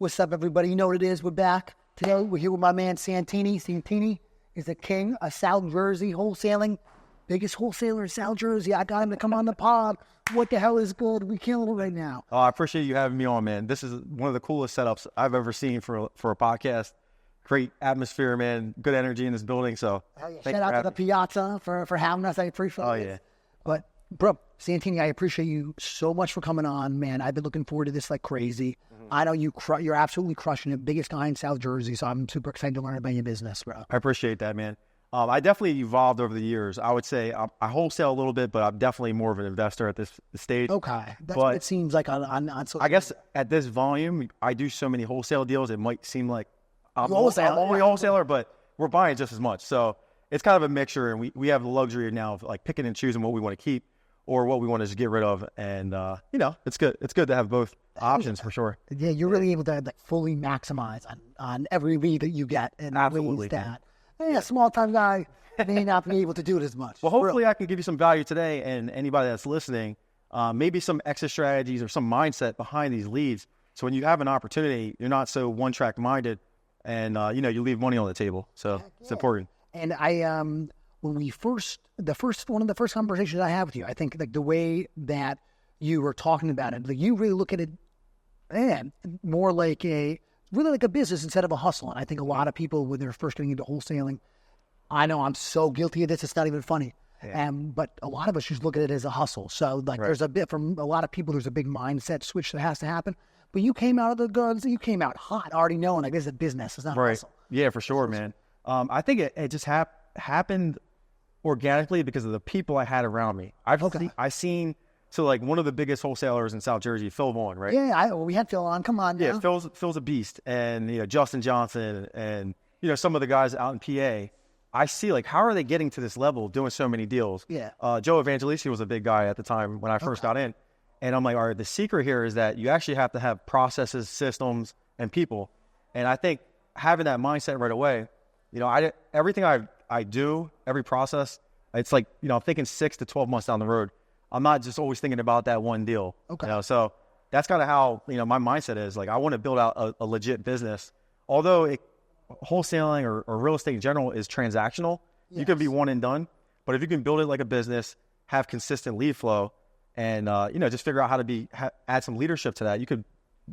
What's up, everybody? You know what it is. We're back. Today, we're here with my man, Santini. Santini is the king of South Jersey wholesaling. Biggest wholesaler in South Jersey. I got him to come on the pod. What the hell is good? We're killing it right now. Oh, I appreciate you having me on, man. This is one of the coolest setups I've ever seen for a podcast. Great atmosphere, man. Good energy in this building. So, yeah. Shout out to the Piazza for having us. I appreciate it. Oh, yeah. But, bro, Santini, I appreciate you so much for coming on, man. I've been looking forward to this like crazy. I know you're absolutely crushing it. Biggest guy in South Jersey, so I'm super excited to learn about your business, bro. I appreciate that, man. I definitely evolved over the years. I would say I wholesale a little bit, but I'm definitely more of an investor at this stage. Okay. That's what it seems like on I guess at this volume, I do so many wholesale deals, it might seem like I'm only a wholesaler, but we're buying just as much. So it's kind of a mixture, and we have the luxury now of like picking and choosing what we want to keep or what we want to just get rid of. And, it's good. It's good to have both options for sure. Yeah, you're really able to like fully maximize on every lead that you get. And absolutely. A small-time guy may not be able to do it as much. Well, hopefully I can give you some value today, and anybody that's listening, maybe some exit strategies or some mindset behind these leads. So when you have an opportunity, you're not so one-track minded, and you leave money on the table. So it's important. And I, when we one of the first conversations I had with you, I think like the way that you were talking about it, like you really look at it, more like a business instead of a hustle. And I think a lot of people, when they're first getting into wholesaling, I know I'm so guilty of this, it's not even funny. Yeah. But a lot of us just look at it as a hustle. So like there's a bit, from a lot of people, there's a big mindset switch that has to happen. But you came out of the guns, you came out hot, already knowing like this is a business, it's not a hustle. Yeah, for sure, man. I think it just happened organically because of the people I had around me. I've seen like one of the biggest wholesalers in South Jersey, Phil Vaughn, right? Yeah, we had Phil on. Come on, yeah. Phil's a beast, and Justin Johnson, and some of the guys out in PA. I see like how are they getting to this level, doing so many deals? Yeah. Joe Evangelisi was a big guy at the time when I first got in, and I'm like, all right, the secret here is that you actually have to have processes, systems, and people. And I think having that mindset right away, everything I do, every process, it's like I'm thinking 6 to 12 months down the road. I'm not just always thinking about that one deal. Okay. So that's kind of how, my mindset is. Like, I want to build out a legit business. Although wholesaling or real estate in general is transactional, you can be one and done. But if you can build it like a business, have consistent lead flow, and, just figure out how to add some leadership to that, you could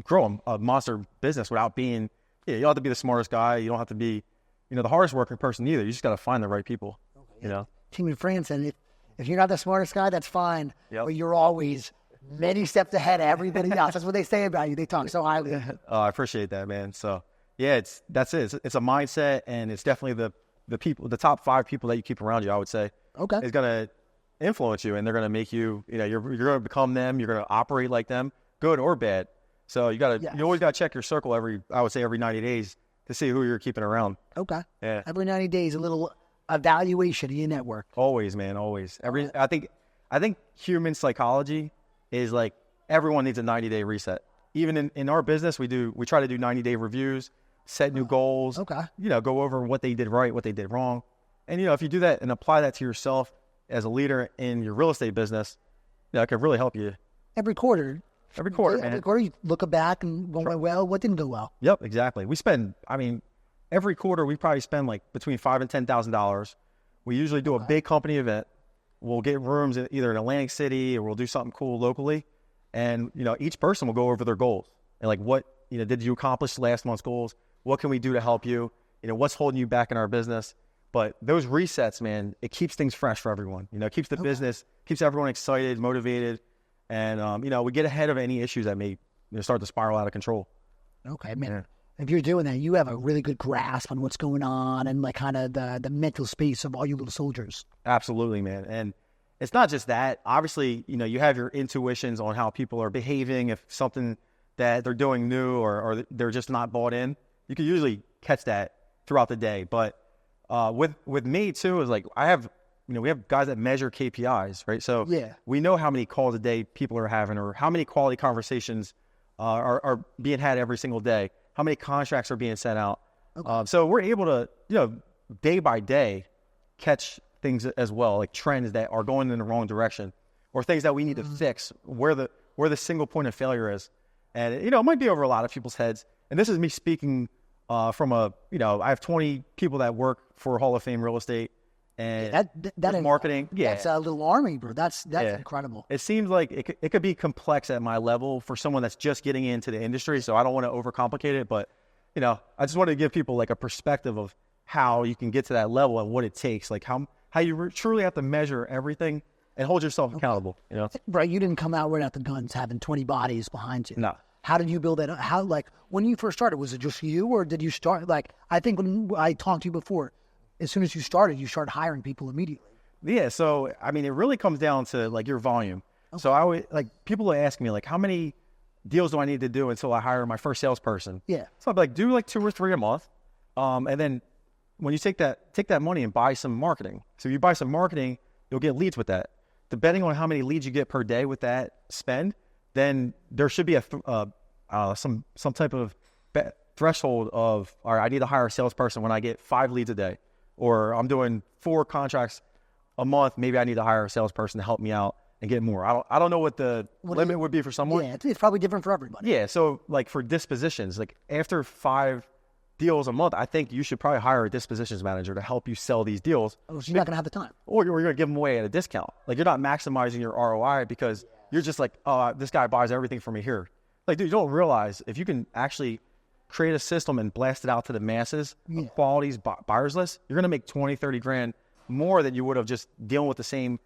grow a monster business without being, you don't have to be the smartest guy. You don't have to be, the hardest working person either. You just got to find the right people, Team in France, and if you're not the smartest guy, that's fine. Yep. But you're always many steps ahead of everybody else. That's what they say about you. They talk so highly. I appreciate that, man. So yeah, that's it. It's a mindset, and it's definitely the top 5 people that you keep around you, I would say. Okay. Is going to influence you, and they're going to make you, you're going to become them. You're going to operate like them, good or bad. So you always got to check your circle every 90 days to see who you're keeping around. Okay. Yeah. Every 90 days, a little evaluation of your network. Always, man, always. I think human psychology is like everyone needs a 90-day reset. Even in our business, we try to do 90-day reviews, set new goals. Okay. Go over what they did right, what they did wrong. And if you do that and apply that to yourself as a leader in your real estate business, it could really help you. Every quarter, man. Every quarter, you look back and what went well, what didn't go well. Yep, exactly. We spend, every quarter we probably spend like between $5,000 and $10,000. We usually do a big company event. We'll get rooms either in Atlantic City, or we'll do something cool locally. And, each person will go over their goals. And like, what, did you accomplish last month's goals? What can we do to help you? What's holding you back in our business? But those resets, man, it keeps things fresh for everyone. It keeps the business, keeps everyone excited, motivated. And, we get ahead of any issues that may start to spiral out of control. Okay, man. Yeah. If you're doing that, you have a really good grasp on what's going on and like kind of the mental space of all you little soldiers. Absolutely, man. And it's not just that. Obviously, you have your intuitions on how people are behaving. If something that they're doing new or they're just not bought in, you can usually catch that throughout the day. But with me too, is like we have guys that measure KPIs, right? So we know how many calls a day people are having, or how many quality conversations are being had every single day. How many contracts are being sent out. Okay. So we're able to, day by day, catch things as well, like trends that are going in the wrong direction, or things that we need to fix, where the single point of failure is. And, it might be over a lot of people's heads. and this is me speaking from I have 20 people that work for Hall of Fame Real Estate and that is marketing. Yeah. That's a little army, bro. That's incredible. It seems like it could be complex at my level for someone that's just getting into the industry. So I don't want to overcomplicate it, but I just want to give people like a perspective of how you can get to that level and what it takes, like how you truly have to measure everything and hold yourself accountable. Right. You didn't come out right out the guns having 20 bodies behind you. No. How did you build that? How, like, when you first started, was it just you, or did you start, like, I think when I talked to you before, as soon as you started hiring people immediately. Yeah. So, I mean, it really comes down to like your volume. Okay. So I always, like, people ask me like, how many deals do I need to do until I hire my first salesperson? Yeah. So I'm like, do like 2 or 3 a month. And then when you take that money and buy some marketing. So if you buy some marketing, you'll get leads with that. Depending on how many leads you get per day with that spend, then there should be some type of threshold of, all right, I need to hire a salesperson when I get 5 leads a day, or I'm doing 4 contracts a month. Maybe I need to hire a salesperson to help me out and get more. I don't know what the limit would be for someone. Yeah, it's probably different for everybody. Yeah, so like for dispositions, like after 5 deals a month, I think you should probably hire a dispositions manager to help you sell these deals. Oh, so you're not going to have the time. Or you're going to give them away at a discount. Like you're not maximizing your ROI because you're just like, oh, this guy buys everything from me here. Like, dude, you don't realize if you can actually create a system and blast it out to the masses, a qualities buyers list, you're going to make 20, 30 grand more than you would have just dealing with the same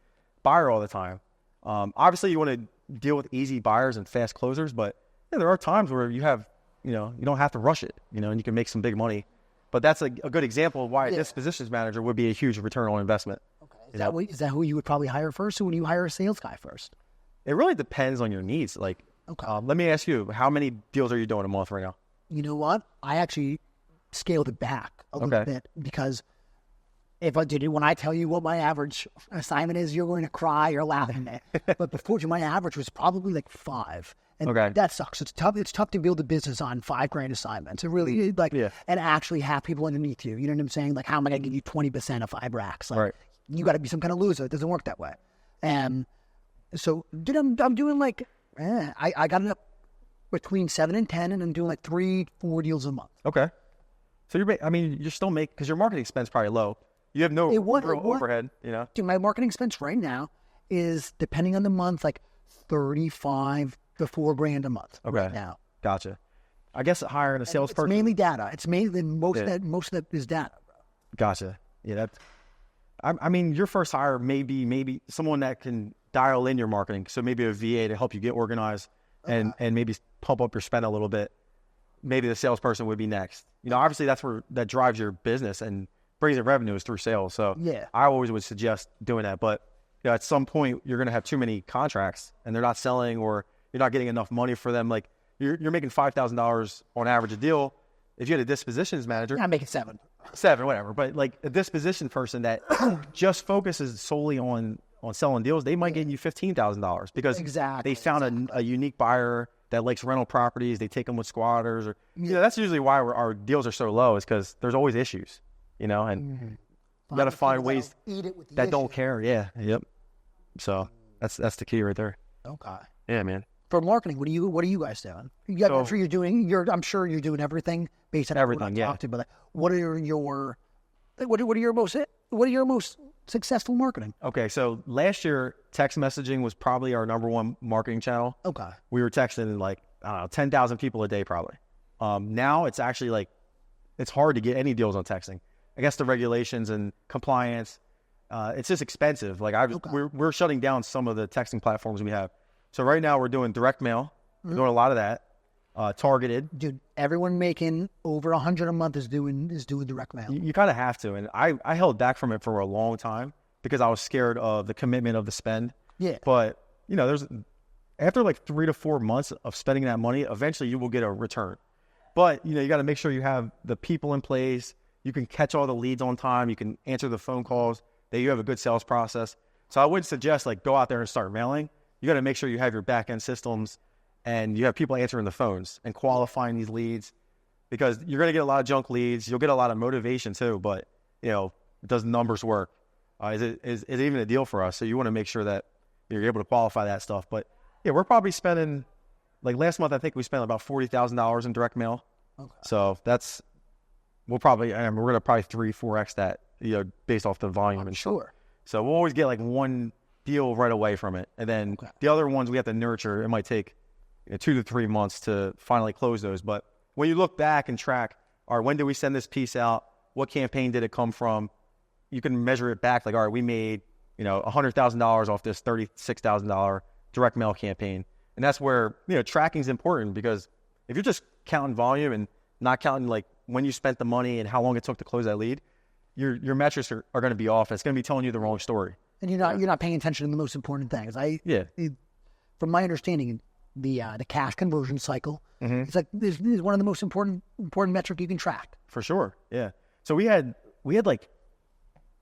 buyer all the time. Obviously, you want to deal with easy buyers and fast closers, but there are times where you have, you don't have to rush it, and you can make some big money. But that's a good example of why a dispositions manager would be a huge return on investment. Okay. Is that who you would probably hire first, or when you hire a sales guy first? It really depends on your needs. Like, let me ask you, how many deals are you doing a month right now? You know what? I actually scaled it back a little bit because when I tell you what my average assignment is, you're going to cry or laugh at me. But before, my average was probably like 5. And that sucks. It's tough. It's tough to build a business on $5,000 assignments. It really and actually have people underneath you. You know what I'm saying? Like, how am I going to give you 20% of 5 racks? Like, you got to be some kind of loser. It doesn't work that way. And so, dude, I'm doing like, I got it up between 7 and 10, and I'm doing like 3-4 deals a month. Okay. So you're still because your marketing expense probably low. You have no overhead, Dude, my marketing expense right now is, depending on the month, like $35,000 to $4,000 a month. Okay. Right now. Gotcha. I guess hiring a salesperson. It's mainly data. It's mainly most of that is data, bro. Gotcha. Yeah, your first hire may be someone that can dial in your marketing. So maybe a VA to help you get organized and maybe pump up your spend a little bit. Maybe the salesperson would be next. Obviously that drives your business and brings in revenue is through sales. So I always would suggest doing that. But at some point you're going to have too many contracts and they're not selling, or you're not getting enough money for them. Like you're making $5,000 on average a deal. If you had a dispositions manager, I'm making 7, whatever. But like a disposition person that just focuses solely on selling deals, they might get you $15,000 because they found a unique buyer that likes rental properties. They take them with squatters, or that's usually why our deals are so low, is because there's always issues, and you got to find ways that don't care. Yeah. Yep. So that's the key right there. Okay. Yeah, man. For marketing, what are you guys doing? I'm sure you're doing everything based on everything. Yeah. But like, what are your most successful marketing? Okay, so last year text messaging was probably our number 1 marketing channel. Okay. We were texting like 10,000 people a day probably. Now it's actually like it's hard to get any deals on texting. I guess the regulations and compliance, it's just expensive. Like we're shutting down some of the texting platforms we have. So right now we're doing direct mail. We're doing a lot of that. Targeted. Dude, everyone making over 100 a month is doing direct mail. You kind of have to. And I held back from it for a long time because I was scared of the commitment of the spend. Yeah. But, there's after like 3 to 4 months of spending that money, eventually you will get a return. But, you got to make sure you have the people in place. You can catch all the leads on time. You can answer the phone calls. That you have a good sales process. So I wouldn't suggest like go out there and start mailing. You got to make sure you have your back end systems and you have people answering the phones and qualifying these leads, because you're going to get a lot of junk leads. You'll get a lot of motivation too, but does numbers work? Is it even a deal for us? So you want to make sure that you're able to qualify that stuff. But yeah, we're probably spending, like last month, I think we spent about $40,000 in direct mail. Okay. So that's we're going to probably 3-4x that, based off the volume and Sure. stuff. So we'll always get like one deal right away from it, and then the other ones we have to nurture. It might take 2 to 3 months to finally close those. But when you look back and track, all right, when did we send this piece out? What campaign did it come from? You can measure it back. Like, all right, we made $100,000 off this $36,000 direct mail campaign, and that's where tracking is important, because if you're just counting volume and not counting like when you spent the money and how long it took to close that lead, your metrics are going to be off. It's going to be telling you the wrong story. And you're not paying attention to the most important things. From my understanding, the cash conversion cycle, it's like this is one of the most important metric you can track. For sure, yeah. So we had like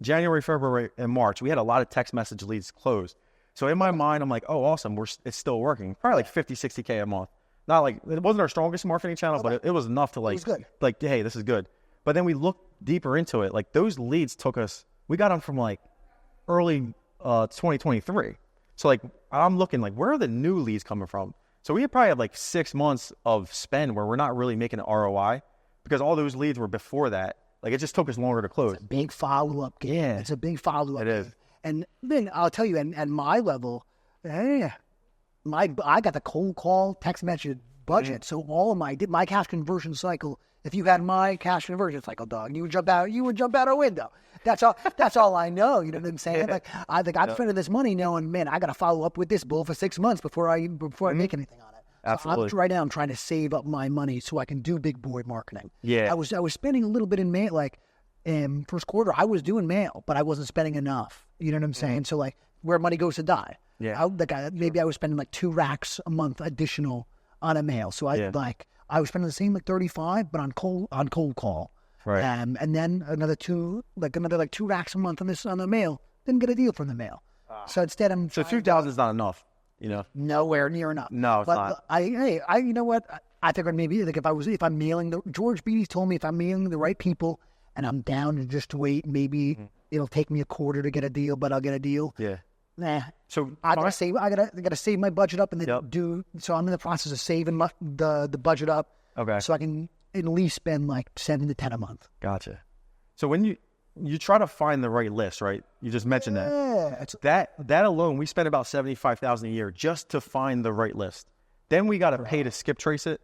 January, February, and March. We had a lot of text message leads closed. So in my mind, I'm like, oh, awesome, it's still working. Probably like 50, 60K a month. Not like it wasn't our strongest marketing channel, but it was enough to like, it was good. Like, hey, this is good. But then we looked deeper into it. Like those leads we got them from like early 2023. So like I'm looking like, where are the new leads coming from? So we probably have like 6 months of spend where we're not really making an ROI, because all those leads were before that. Like it just took us longer to close. It's a big follow-up game. Yeah. It's a big follow-up It is. And then I'll tell you, at my level, I got the cold call text message budget. So all of my cash conversion cycle, if you had my cash conversion cycle, dog, you would jump out a window. That's all I know. You know what I'm saying? Like I'm spending this money knowing, man, I got to follow up with this bull for 6 months before I make anything on it. Absolutely. So right now I'm trying to save up my money so I can do big boy marketing. Yeah. I was spending a little bit in mail, like first quarter I was doing mail, but I wasn't spending enough. You know what I'm saying? So like where money goes to die. Yeah. Maybe I was spending like 2 racks a month additional on a mail. So I was spending the same like 35, but on cold call. Right. And then another 2 racks a month on the mail. Didn't get a deal from the mail. So instead So 2,000 is not enough. Nowhere near enough. No, it's not. You know what? I figured maybe like if I'm mailing George Beatty's told me if I'm mailing the right people and I'm down to just wait, maybe it'll take me a quarter to get a deal, but I'll get a deal. Yeah. Nah. So I gotta save my budget up and then so I'm in the process of saving the budget up. Okay. So I can at least spend like 7 to 10 a month. Gotcha. So when you try to find the right list, right? You just mentioned that. Yeah. That alone, we spend about $75,000 a year just to find the right list. Then we got to pay to skip trace it,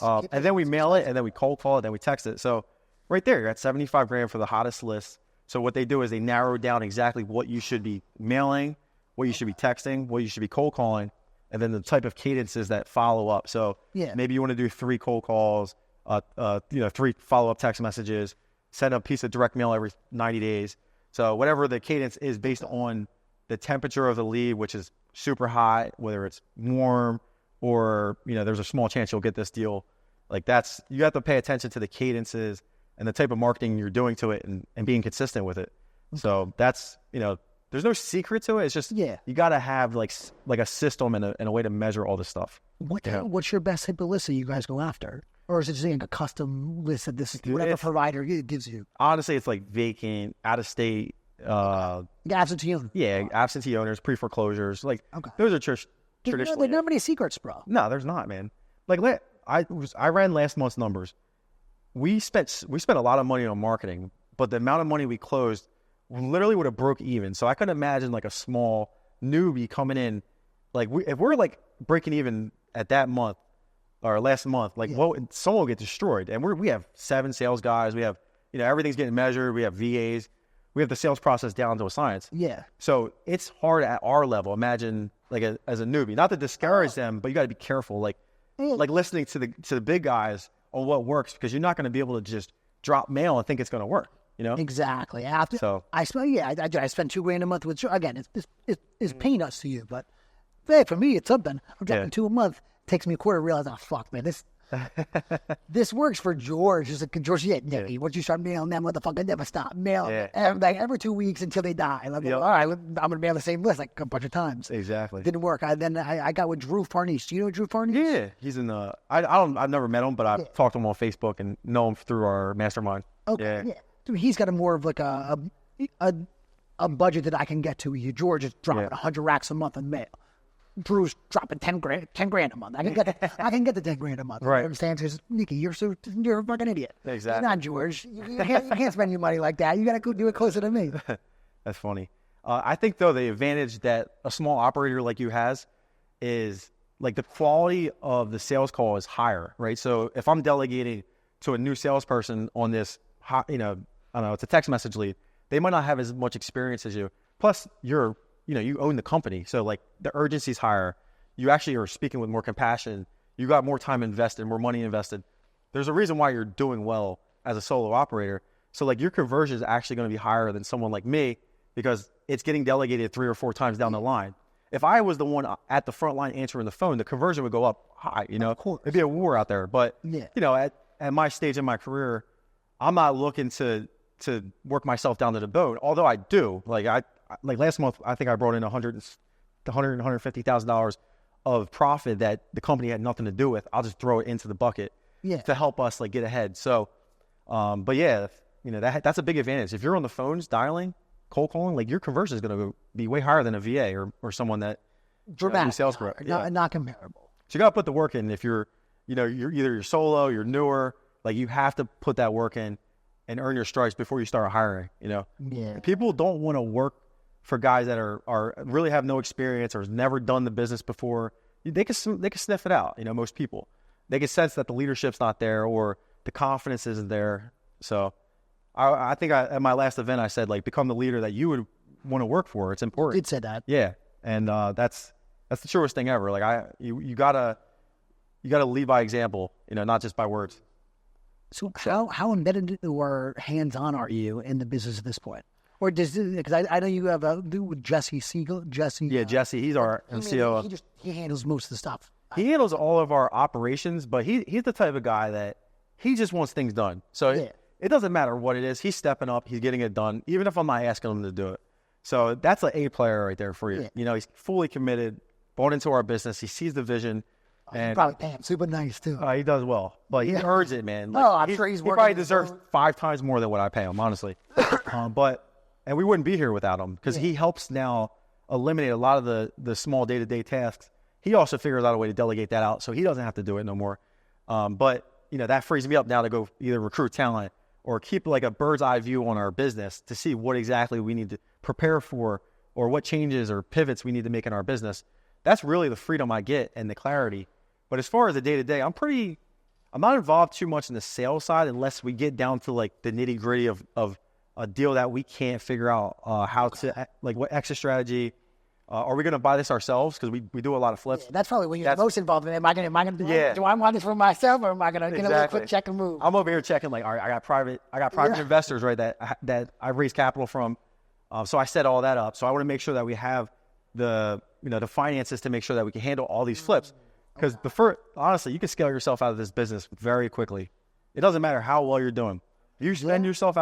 and then we mail it, and then we cold call it, then we text it. So right there, you're at $75,000 for the hottest list. So what they do is they narrow down exactly what you should be mailing, what you should be texting, what you should be cold calling, and then the type of cadences that follow up. So maybe you want to do 3 cold calls, 3 follow-up text messages, send a piece of direct mail every 90 days. So whatever the cadence is based on the temperature of the lead, which is super hot, whether it's warm or, there's a small chance you'll get this deal. Like you have to pay attention to the cadences and the type of marketing you're doing to it and being consistent with it. So that's, there's no secret to it. It's just, you got to have like a system and a way to measure all this stuff. What's your best type of list that you guys go after? Or is it just like a custom list that this is whatever provider gives you? Honestly, it's like vacant, out of state. Absentee owners. Yeah, absentee owners, pre-foreclosures. Like those are traditional. There's not many secrets, bro. No, there's not, man. Like I ran last month's numbers. We spent a lot of money on marketing, but the amount of money we closed literally would have broke even. So I couldn't imagine like a small newbie coming in. Like if we're like breaking even at that month or last month, someone will get destroyed. And we have 7 sales guys. We have everything's getting measured. We have VAs. We have the sales process down to a science. Yeah. So it's hard at our level. Imagine as a newbie, not to discourage them, but you got to be careful. Like listening to the big guys on what works, because you're not going to be able to just drop mail and think it's going to work. Exactly. I spent $2,000 a month, which again, it's peanuts to you, but hey, for me, it's something. I'm dropping 2 a month. It takes me a quarter to realize, oh fuck, man, this works for George. It's like George, once you start mailing them, motherfucker, never stop mailing every 2 weeks until they die. And I'm like, all right, I'm gonna mail the same list like a bunch of times. Exactly. Didn't work. I got with Drew Farnese. Do you know Drew Farnese? Yeah, he's in the. I've never met him, but I've talked to him on Facebook and know him through our mastermind. Okay. Yeah. Dude, he's got a more of like a budget that I can get to. George is dropping 100 racks a month in mail. Drew's dropping 10 grand a month. I can get the 10 grand a month. Right. You understand? Because Nikki, you're a fucking idiot. Exactly. It's not George. You can't spend your money like that. You got to go do it closer to me. That's funny. I think though the advantage that a small operator like you has is like the quality of the sales call is higher, right? So if I'm delegating to a new salesperson on this, I don't know, it's a text message lead, they might not have as much experience as you. Plus, you own the company, so like the urgency's higher. You actually are speaking with more compassion. You got more time invested, more money invested. There's a reason why you're doing well as a solo operator. So like your conversion is actually going to be higher than someone like me because it's getting delegated 3 or 4 times down the line. If I was the one at the front line answering the phone, the conversion would go up high. It'd be a war out there. But at my stage in my career, I'm not looking to work myself down to the bone. Although I do. Like last month, I think I brought in $150,000 of profit that the company had nothing to do with. I'll just throw it into the bucket to help us like get ahead. So, but yeah, that's a big advantage. If you're on the phones dialing, cold calling, like your conversion is going to be way higher than a VA or someone that dramatic sales growth. Not comparable. So you got to put the work in. If you're you're solo, you're newer, like you have to put that work in and earn your stripes before you start hiring. People don't want to work for guys that are really have no experience or has never done the business before. They can sniff it out. Most people, they can sense that the leadership's not there or the confidence isn't there. So I think at my last event, I said, like, become the leader that you would want to work for. It's important. You did say that. Yeah. And that's the truest thing ever. Like you gotta lead by example, not just by words. So how embedded or hands-on are you in the business at this point? Or because I know you have with Jesse Siegel. Yeah, Jesse, he's our MCO. He handles most of the stuff. He handles all of our operations, but he's the type of guy that he just wants things done. So it doesn't matter what it is. He's stepping up. He's getting it done, even if I'm not asking him to do it. So that's an A player right there for you. Yeah. He's fully committed, bought into our business. He sees the vision. And you probably pay him super nice too. He does well, but he earns it, man. I'm sure he's working. He probably deserves 5 times more than what I pay him, honestly. And we wouldn't be here without him because he helps now eliminate a lot of the small day-to-day tasks. He also figures out a way to delegate that out so he doesn't have to do it no more. But that frees me up now to go either recruit talent or keep like a bird's eye view on our business to see what exactly we need to prepare for or what changes or pivots we need to make in our business. That's really the freedom I get and the clarity. But as far as the day-to-day, I'm not involved too much in the sales side unless we get down to like the nitty-gritty of a deal that we can't figure out how to, like what exit strategy. Are we going to buy this ourselves? Because we do a lot of flips. Yeah, that's probably what you're most involved in. Am I going to do I want this for myself or am I going to get a little quick check and move? I'm over here checking like, all right, I got private investors, right, that I raised capital from. So I set all that up. So I want to make sure that we have the finances to make sure that we can handle all these flips. Because honestly, you can scale yourself out of this business very quickly. It doesn't matter how well you're doing. You can spend yourself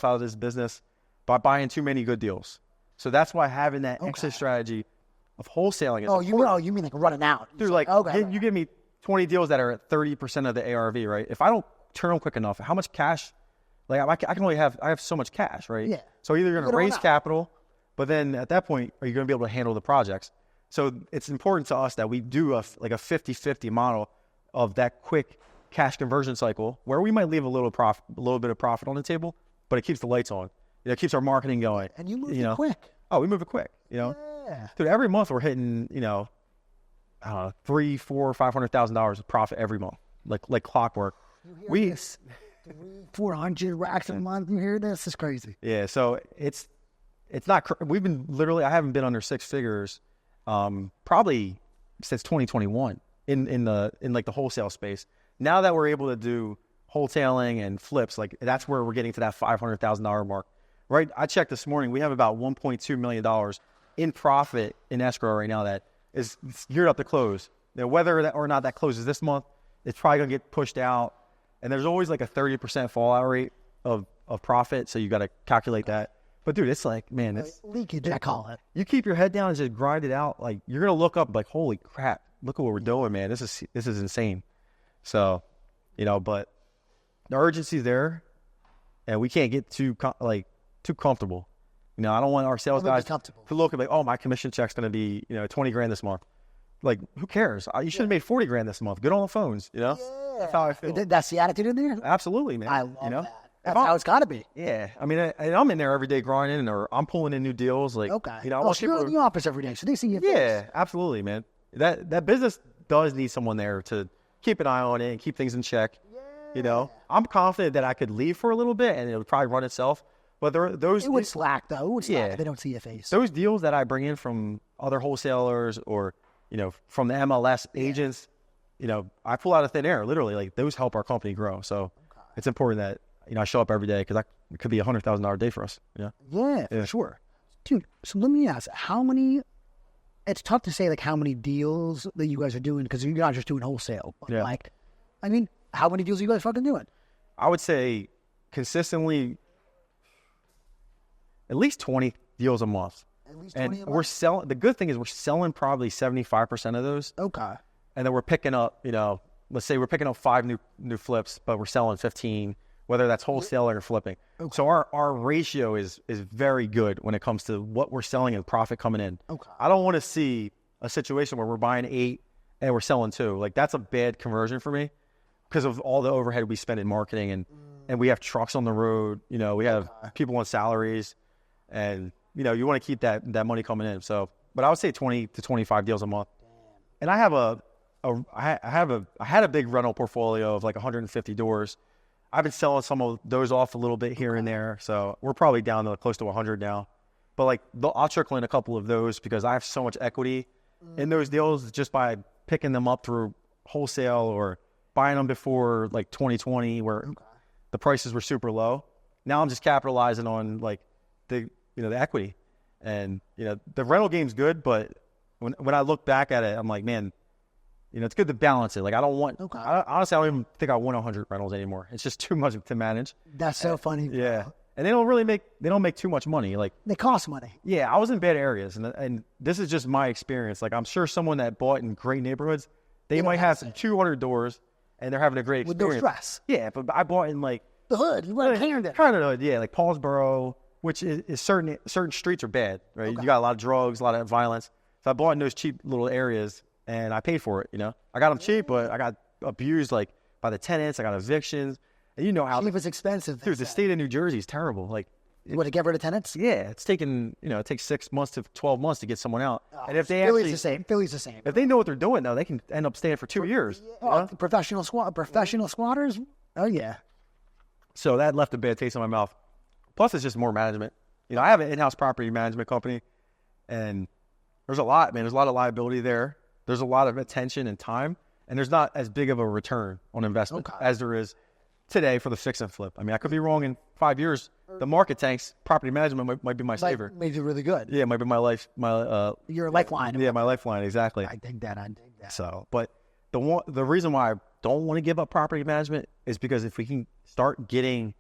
out of this business by buying too many good deals. So that's why having that exit strategy of wholesaling is important. You mean like running out. Dude, like you give me 20 deals that are at 30% of the ARV, right? If I don't turn them quick enough, how much cash? Like I have so much cash, right? Yeah. So either you're going to raise capital, but then at that point, are you going to be able to handle the projects? So it's important to us that we do a 50-50 model of that quick cash conversion cycle where we might leave a little bit of profit on the table, but it keeps the lights on. It keeps our marketing going. And you move it quick. Oh, we move it quick. Yeah. Dude, every month we're hitting, $300,000, $400,000, $500,000 of profit every month, like clockwork. You hear this? 400 racks a month. You hear this? It's crazy. Yeah. So it's not. I haven't been under 6 figures, probably since 2021 in like the wholesale space. Now that we're able to do wholesaling and flips, like that's where we're getting to that $500,000 mark. Right, I checked this morning. We have about $1.2 million in profit in escrow right now that is geared up to close. Now, whether that or not that closes this month, it's probably going to get pushed out. And there's always like a 30% fallout rate of profit, so you got to calculate that. But dude, it's like, man, it's leakage. I call it. You keep your head down and just grind it out. Like you're going to look up like, holy crap, look at what we're doing, man. This is insane. So, but the urgency's there, and we can't get too comfortable. You know, I don't want our sales They'll be guys comfortable. to look at like, oh, my commission check's going to be, you know, 20 grand this month. Like, who cares? You should have made 40 grand this month. Good on the phones, you know? Yeah. That's how I feel. That's the attitude in there? Absolutely, man. I love you know? that. That's how it's got to be. Yeah. I mean, I'm in there every day grinding, or I'm pulling in new deals. Like, Okay. you know, I Oh, want so you're people in the office every day, so they see you. yeah, absolutely, man. That business does need someone there to keep an eye on it and keep things in check. Yeah. You know, I'm confident that I could leave for a little bit and it would probably run itself. But those It would slack, though. It would slack Yeah. if they don't see your face. those deals that I bring in from other wholesalers or, you know, from the MLS agents, you know, I pull out of thin air, literally. Like, those help our company grow. So it's important that, you know, I show up every day because it could be $100,000 day for us. Yeah. Yeah, for sure. Dude, so let me ask, how many, it's tough to say, like, how many deals that you guys are doing because you're not just doing wholesale. But, Yeah. like, I mean, how many deals are you guys fucking doing? I would say consistently at least 20 deals a month. At least And 20 a we're month? selling, the good thing is we're selling probably 75% of those. Okay. And then we're picking up, you know, let's say we're picking up 5 new flips, but we're selling 15, whether that's wholesaling or flipping. Okay. So our ratio is very good when it comes to what we're selling and profit coming in. Okay. I don't want to see a situation where we're buying 8 and we're selling 2. Like, that's a bad conversion for me because of all the overhead we spend in marketing and we have trucks on the road, you know, we have people on salaries and, you know, you want to keep that money coming in. So, but I would say 20 to 25 deals a month. And I have I had a big rental portfolio of like 150 doors. I've been selling some of those off a little bit here and there. So we're probably down to close to 100 now. But like, I'll trickle in a couple of those because I have so much equity in those deals just by picking them up through wholesale or buying them before like 2020 where the prices were super low. Now I'm just capitalizing on like the equity. And, you know, the rental game's good, but when I look back at it, I'm like, man, you know, it's good to balance it. Like, I don't want, honestly, I don't even think I want 100 rentals anymore. It's just too much to manage. That's so funny. Bro. Yeah. And they don't make too much money. Like, They cost money. yeah, I was in bad areas and this is just my experience. Like, I'm sure someone that bought in great neighborhoods, they might have some 200 doors and they're having a great With experience. no stress. Yeah, but I bought in like, The hood. You want to clear that. kind of, yeah, like Paulsboro, which is certain streets are bad, right? You got a lot of drugs, a lot of violence. So I bought in those cheap little areas and I paid for it, you know? I got them cheap, but I got abused like by the tenants. I got evictions. And you know how Cheap is expensive. dude, the state of New Jersey is terrible. Like, You want to get rid of tenants? yeah, it's taken, you know, it takes 6 months to 12 months to get someone out. And if they Philly's actually, the same. Philly's the same. if they know what they're doing though, they can end up staying for 2 years. you know? Professional squatters? Oh, yeah. So that left a bad taste in my mouth. Plus, it's just more management. You know, I have an in-house property management company, and there's a lot, man. There's a lot of liability there. There's a lot of attention and time, and there's not as big of a return on investment as there is today for the fix and flip. I mean, I could be wrong in 5 years. The market tanks. Property management might be my saver. Made you really good. Yeah, it might be Your lifeline. yeah, my lifeline, exactly. I dig that. So, but the reason why I don't want to give up property management is because if we can start getting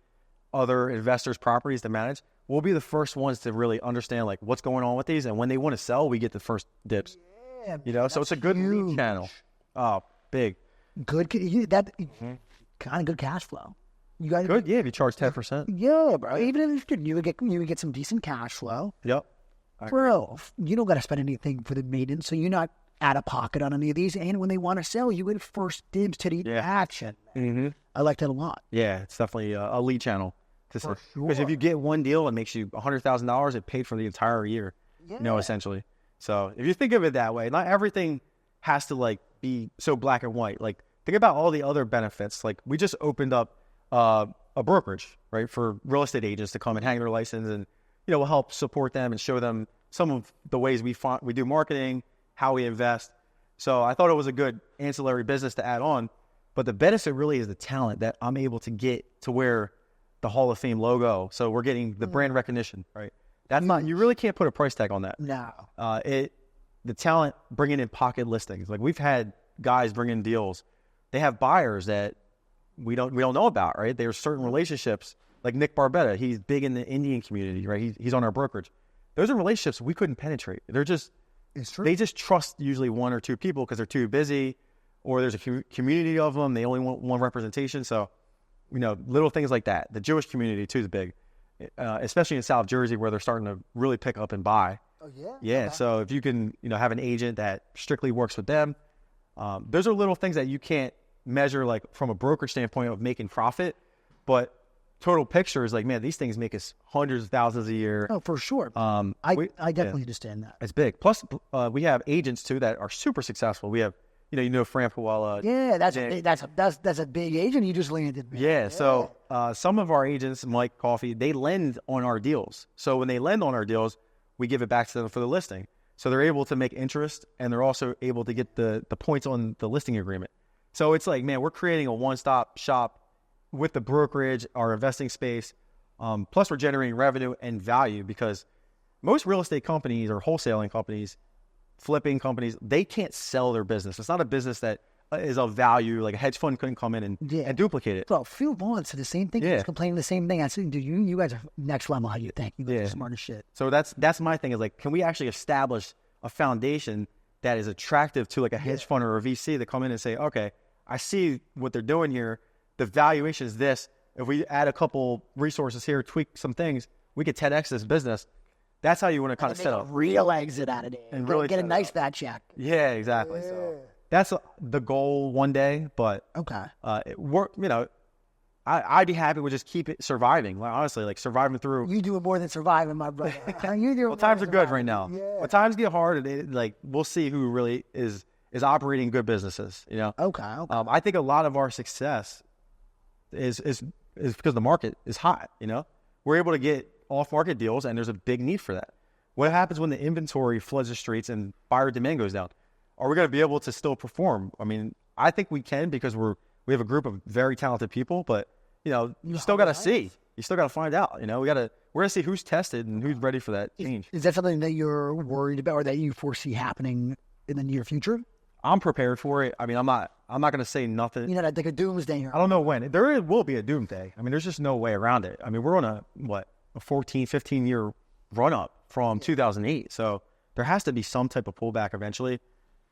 other investors' properties to manage, we'll be the first ones to really understand like what's going on with these, and when they want to sell, we get the first dips. Yeah, You know, so it's a good lead huge. channel. Oh, big, Good. Kind of good cash flow. You guys good. Yeah, if you charge 10%. Yeah, bro. Even if you would get some decent cash flow, Yep. bro. You don't got to spend anything for the maintenance, so you're not out of pocket on any of these. And when they want to sell, you get first dibs to the action. Mm-hmm. I like that a lot. Yeah, it's definitely a lead channel. For Because sure. if you get one deal and makes you $100,000, it paid for the entire year. You know, essentially. So if you think of it that way, not everything has to like be so black and white. Like, think about all the other benefits. Like, we just opened up a brokerage, right, for real estate agents to come and hang their license, and you know, we'll help support them and show them some of the ways we do marketing, how we invest. So I thought it was a good ancillary business to add on. But the benefit really is the talent that I'm able to get to wear the Hall of Fame logo. So we're getting the brand recognition, right? That's not, you really can't put a price tag on that. No. The talent bringing in pocket listings. Like, we've had guys bring in deals. They have buyers that we don't know about, right? There's certain relationships, like Nick Barbetta. He's big in the Indian community, right? He's on our brokerage. Those are relationships we couldn't penetrate. They're just, It's true. they just trust usually 1 or 2 people because they're too busy, or there's a community of them. They only want one representation. So, you know, little things like that. The Jewish community too is big. especially in South Jersey where they're starting to really pick up and buy. Oh, yeah? Yeah. Okay. So if you can, have an agent that strictly works with them, those are little things that you can't measure like from a broker standpoint of making profit, but total picture is like, man, these things make us hundreds of thousands a year. Oh, for sure. I definitely understand that. It's big. Plus, we have agents too that are super successful. We have, Fran Puella. Yeah, that's a big agent you just landed. Man. Yeah. So some of our agents, Mike Coffey, they lend on our deals. So when they lend on our deals, we give it back to them for the listing. So they're able to make interest, and they're also able to get the points on the listing agreement. So it's like, man, we're creating a one-stop shop with the brokerage, our investing space. Plus, we're generating revenue and value because most real estate companies or wholesaling companies, flipping companies, they can't sell their business. It's not a business that is of value. Like a hedge fund couldn't come in and duplicate it. Well, Phil Vaughn said the same thing. Yeah. He's complaining the same thing. I said, dude, you guys are next level. How you think? You guys are smart as shit. So that's my thing is like, can we actually establish a foundation that is attractive to like a hedge fund or a VC that come in and say, okay, I see what they're doing here. The valuation is this. If we add a couple resources here, tweak some things, we could 10x this business. That's how you want to kind of set up a real exit out of it and really get a nice fat check. Yeah, exactly. Yeah. So that's the goal one day. But I'd be happy with just keep it surviving. Like, honestly, like surviving through. You do it more than surviving, my brother. You do well, times are good right now. Yeah. When times get hard, we'll see who really is operating good businesses. Okay. I think a lot of our success is because the market is hot. We're able to get off-market deals, and there's a big need for that. What happens when the inventory floods the streets and buyer demand goes down? Are we going to be able to still perform? I mean, I think we can because we have a group of very talented people, but you still got to see. You still got to find out. We're going to see who's tested and who's ready for that change. Is that something that you're worried about or that you foresee happening in the near future? I'm prepared for it. I mean, I'm not going to say nothing. Like a doomsday. I don't know when. There will be a doomsday. I mean, there's just no way around it. I mean, we're on a 14, 15-year run-up from 2008. So there has to be some type of pullback eventually.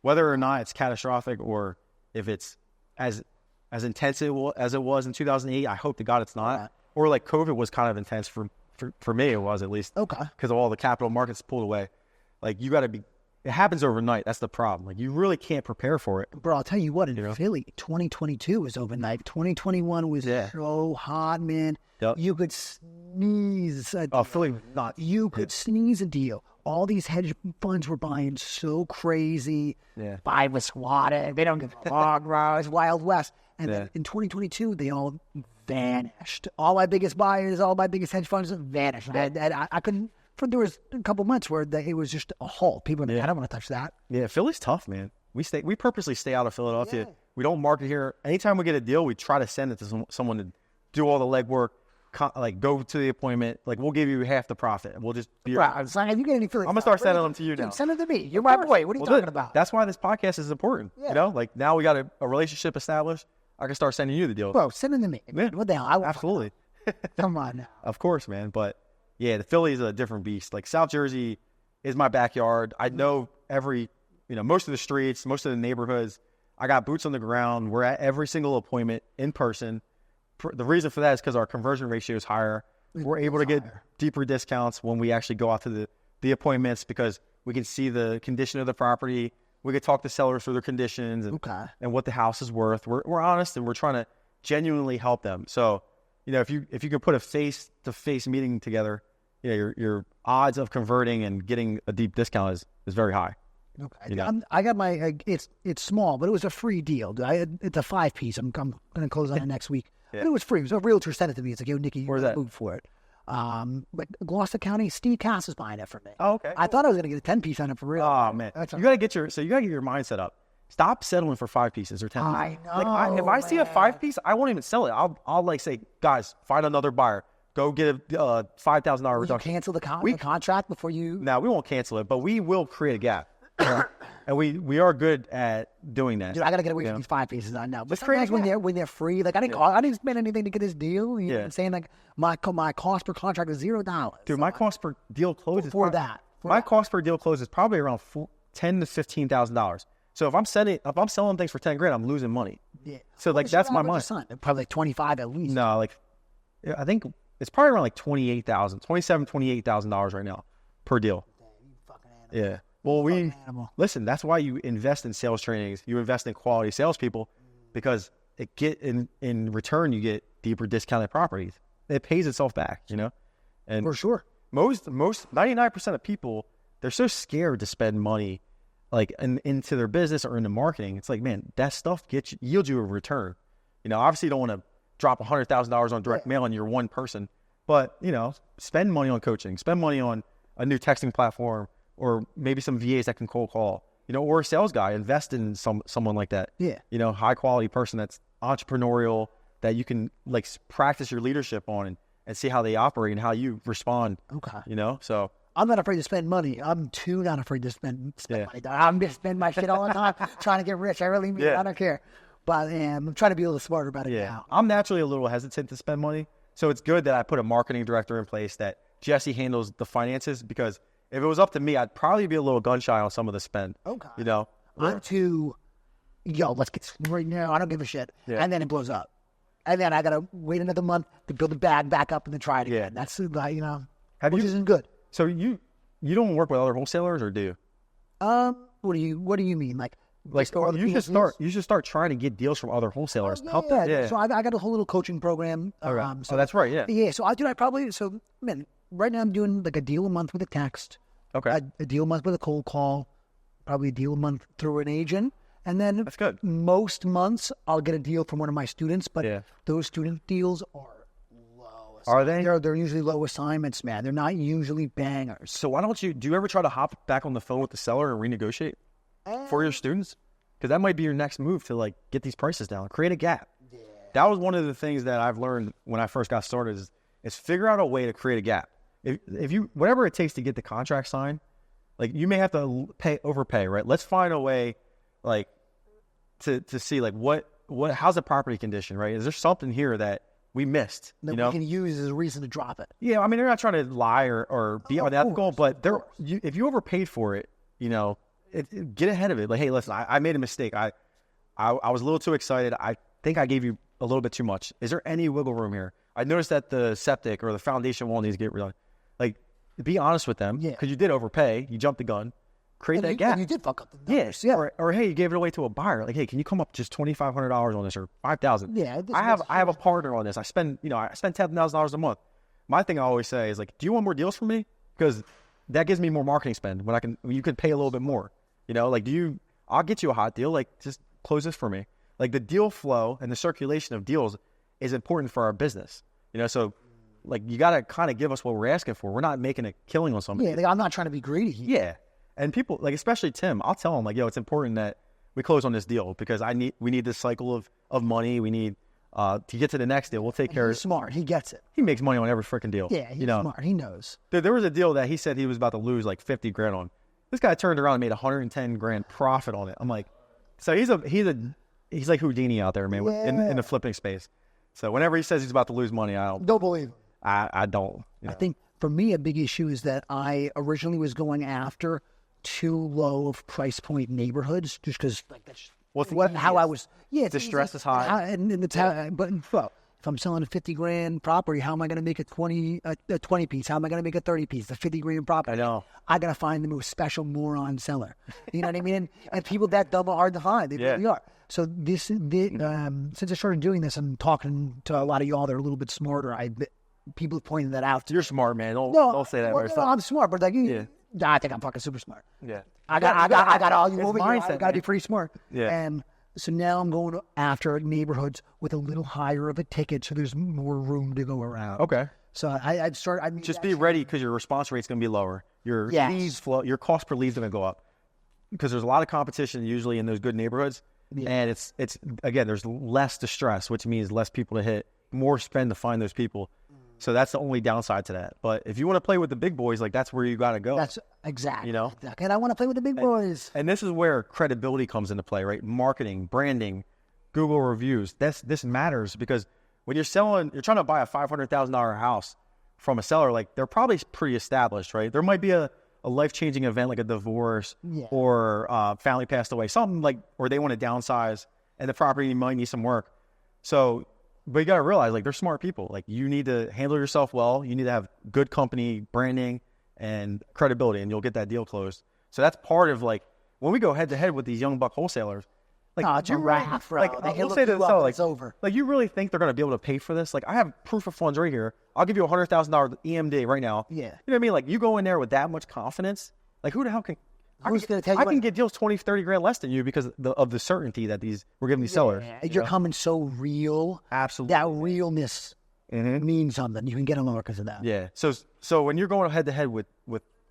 Whether or not it's catastrophic or if it's as intense as it was in 2008, I hope to God it's not. Yeah. Or like COVID was kind of intense for me, it was at least. Okay. Because of all the capital markets pulled away. Like, you got to be... It happens overnight. That's the problem. Like, you really can't prepare for it. Bro, I'll tell you what, in Philly, 2022 was overnight. 2021 was so hot, man. Yep. You could sneeze a deal. Oh, Philly was not. You could sneeze a deal. All these hedge funds were buying so crazy. Yeah. Buy with squatting. They don't give a fuck, bro. It's Wild West. And then in 2022, they all vanished. All my biggest buyers, all my biggest hedge funds vanished. I couldn't... There was a couple months where it was just a halt. People were like, I don't want to touch that. Yeah, Philly's tough, man. We purposely stay out of Philadelphia. Yeah. We don't market here. Anytime we get a deal, we try to send it to someone to do all the legwork, like go to the appointment. Like, we'll give you half the profit, and we'll just be. Right. If you get any Philly, I'm gonna start sending them to you now. Send it to me. You're my boy. What are you talking about? That's why this podcast is important. Yeah. Like now we got a relationship established. I can start sending you the deal. Bro, send them to me. Yeah. What the hell? Absolutely. Come on now. Of course, man. But yeah, the Philly is a different beast. Like, South Jersey is my backyard. I know most of the streets, most of the neighborhoods. I got boots on the ground. We're at every single appointment in person. The reason for that is because our conversion ratio is higher. We're able to get deeper discounts when we actually go out to the appointments because we can see the condition of the property. We can talk to sellers for their conditions and what the house is worth. We're honest, and we're trying to genuinely help them. So, if you can put a face-to-face meeting together, your odds of converting and getting a deep discount is very high. Okay, I got my it's small, but it was a free deal. It's a 5-piece. I'm going to close on it next week. Yeah. But it was free. It was a realtor sent it to me. It's like, yo, Nikki, you got to move for it. But Gloucester County, Steve Cass is buying it for me. Oh, okay. I thought I was going to get a 10-piece on it for real. Oh man, you got to get your mindset up. Stop settling for 5 pieces or 10 pieces. I know. If I see a 5-piece, I won't even sell it. I'll like say, guys, find another buyer. Go get a $5,000 reduction. You cancel the contract before you? No, we won't cancel it, but we will create a gap. And we are good at doing that. Dude, I got to get away from these 5 pieces. I know. But sometimes when they're free, like I didn't spend anything to get this deal. You know what I'm saying? Like my cost per contract is $0. Dude, my cost per deal close is cost per deal close is probably around $10,000 to $15,000. So if I'm selling things for $10,000, I'm losing money. Yeah. So like that's my money. Probably like 25 at least. No, like I think it's probably around like $28,000 right now per deal. Damn, you fucking animal. Yeah. Well, Animal. listen, that's why you invest in sales trainings. You invest in quality salespeople because in return, you get deeper discounted properties. It pays itself back, and For sure. most 99% of people, they're so scared to spend money like into their business or into marketing. It's like, man, that stuff yields you a return. Obviously you don't want to drop $100,000 on direct mail and you're one person, but spend money on coaching, spend money on a new texting platform, or maybe some VAs that can cold call, or a sales guy. Invest in someone like that. Yeah. High quality person that's entrepreneurial, that you can like practice your leadership on and see how they operate and how you respond. Okay. So I'm not afraid to spend money. I'm too not afraid to spend Yeah. money. I'm just spending my shit all the time trying to get rich. I really mean it. Yeah. I don't care. But I'm trying to be a little smarter about it yeah, now. I'm naturally a little hesitant to spend money. So it's good that I put a marketing director in place, that Jesse handles the finances, because if it was up to me, I'd probably be a little gun shy on some of the spend. Okay. Or- I'm too, let's get right now. I don't give a shit. Yeah. And then it blows up. And then I got to wait another month to build the bag back up and then try it again. Yeah. That's, Have which you- isn't good. So you don't work with other wholesalers, or do you? What do you mean? Like just go other you should people's deals? you should start trying to get deals from other wholesalers. Yeah, Help them. Yeah. So I got a whole little coaching program. Okay. So Oh, that's right. Yeah. Yeah, so right now I'm doing like a deal a month with a text, Okay. a deal a month with a cold call, probably a deal a month through an agent, and then That's good. most months I'll get a deal from one of my students, but Yeah. those student deals are low. Are they? They're usually low assignments, man. They're not usually bangers. So why don't do you ever try to hop back on the phone with the seller and renegotiate for your students? Because that might be your next move to like get these prices down, create a gap. Yeah. That was one of the things that I've learned when I first got started is figure out a way to create a gap. If you, whatever it takes to get the contract signed, like you may have to overpay, right? Let's find a way like to see like how's the property condition, right? Is there something here that we missed? That we can use as a reason to drop it. Yeah, I mean, they're not trying to lie or be unethical, but of course. if you overpaid for it, get ahead of it. Like, hey, listen, I made a mistake. I was a little too excited. I think I gave you a little bit too much. Is there any wiggle room here? I noticed that the septic or the foundation wall needs to get redone. Like, be honest with them, because you did overpay. You jumped the gun. Create that gap. And you did fuck up the numbers. Yeah. Or hey, you gave it away to a buyer. Like, hey, can you come up just $2,500 on this, or $5,000? Yeah, I have a partner on this. I spend $10,000 a month. My thing I always say is like, do you want more deals from me? Because that gives me more marketing spend when you can pay a little bit more. Like, I'll get you a hot deal. Like, just close this for me. Like, the deal flow and the circulation of deals is important for our business. So like, you got to kind of give us what we're asking for. We're not making a killing on somebody. Yeah, like, I'm not trying to be greedy here. Yeah. And people, like, especially Tim, I'll tell him, like, it's important that we close on this deal because we need this cycle of money. We need to get to the next deal. We'll take care of it. He's smart. He gets it. He makes money on every freaking deal. Yeah, he's smart. He knows. There was a deal that he said he was about to lose like 50 grand on. This guy turned around and made 110 grand profit on it. I'm like, so he's like Houdini out there, man, in the flipping space. So whenever he says he's about to lose money, I Don't believe him. I don't. I think for me, a big issue is that I originally was going after too low of price point neighborhoods, just because like that's how I was. Yeah, the stress is high, and it's how. But if I'm selling a 50 grand property, how am I going to make a 20 piece? How am I going to make a 30 piece? The 50 grand property. I know. I got to find the most special moron seller. You know what I mean? And people that dumb are hard to find. They really are. So since I started doing this, I'm talking to a lot of y'all that are a little bit smarter. People have pointed that out. You're smart, man. Don't say that. No, I'm smart, but like, I think I'm fucking super smart. Yeah. I got all you over here. I got to be pretty smart. Yeah. And so now I'm going after neighborhoods with a little higher of a ticket, so there's more room to go around. Okay. So I'd start. Just be ready because your response rate's going to be lower. Your leads flow, your cost per lead is going to go up because there's a lot of competition usually in those good neighborhoods, and it's again there's less distress, which means less people to hit, more spend to find those people. So that's the only downside to that. But if you want to play with the big boys, like that's where you got to go. That's exactly. And I want to play with the big boys. And this is where credibility comes into play, right? Marketing, branding, Google reviews. This matters because when you're trying to buy a $500,000 house from a seller, like they're probably pretty established, right? There might be a life-changing event like a divorce or family passed away, something like, or they want to downsize and the property might need some work. So But you got to realize, like, they're smart people. Like, you need to handle yourself well. You need to have good company branding and credibility, and you'll get that deal closed. So that's part of, like, when we go head to head with these young buck wholesalers, like, No, it's a wrap, bro. like, They we'll look say to you the up seller, and like, it's over. like, you really think they're going to be able to pay for this? Like, I have proof of funds right here. I'll give you a $100,000 EMD right now. Yeah. You know what I mean? Like, you go in there with that much confidence. Like, who the hell can? Who's going to tell you? I can get deals 20, 30 grand less than you because of the certainty that we're giving these sellers. You're coming so real. Absolutely. That realness means something. You can get a lower because of that. Yeah. So when you're going head to head with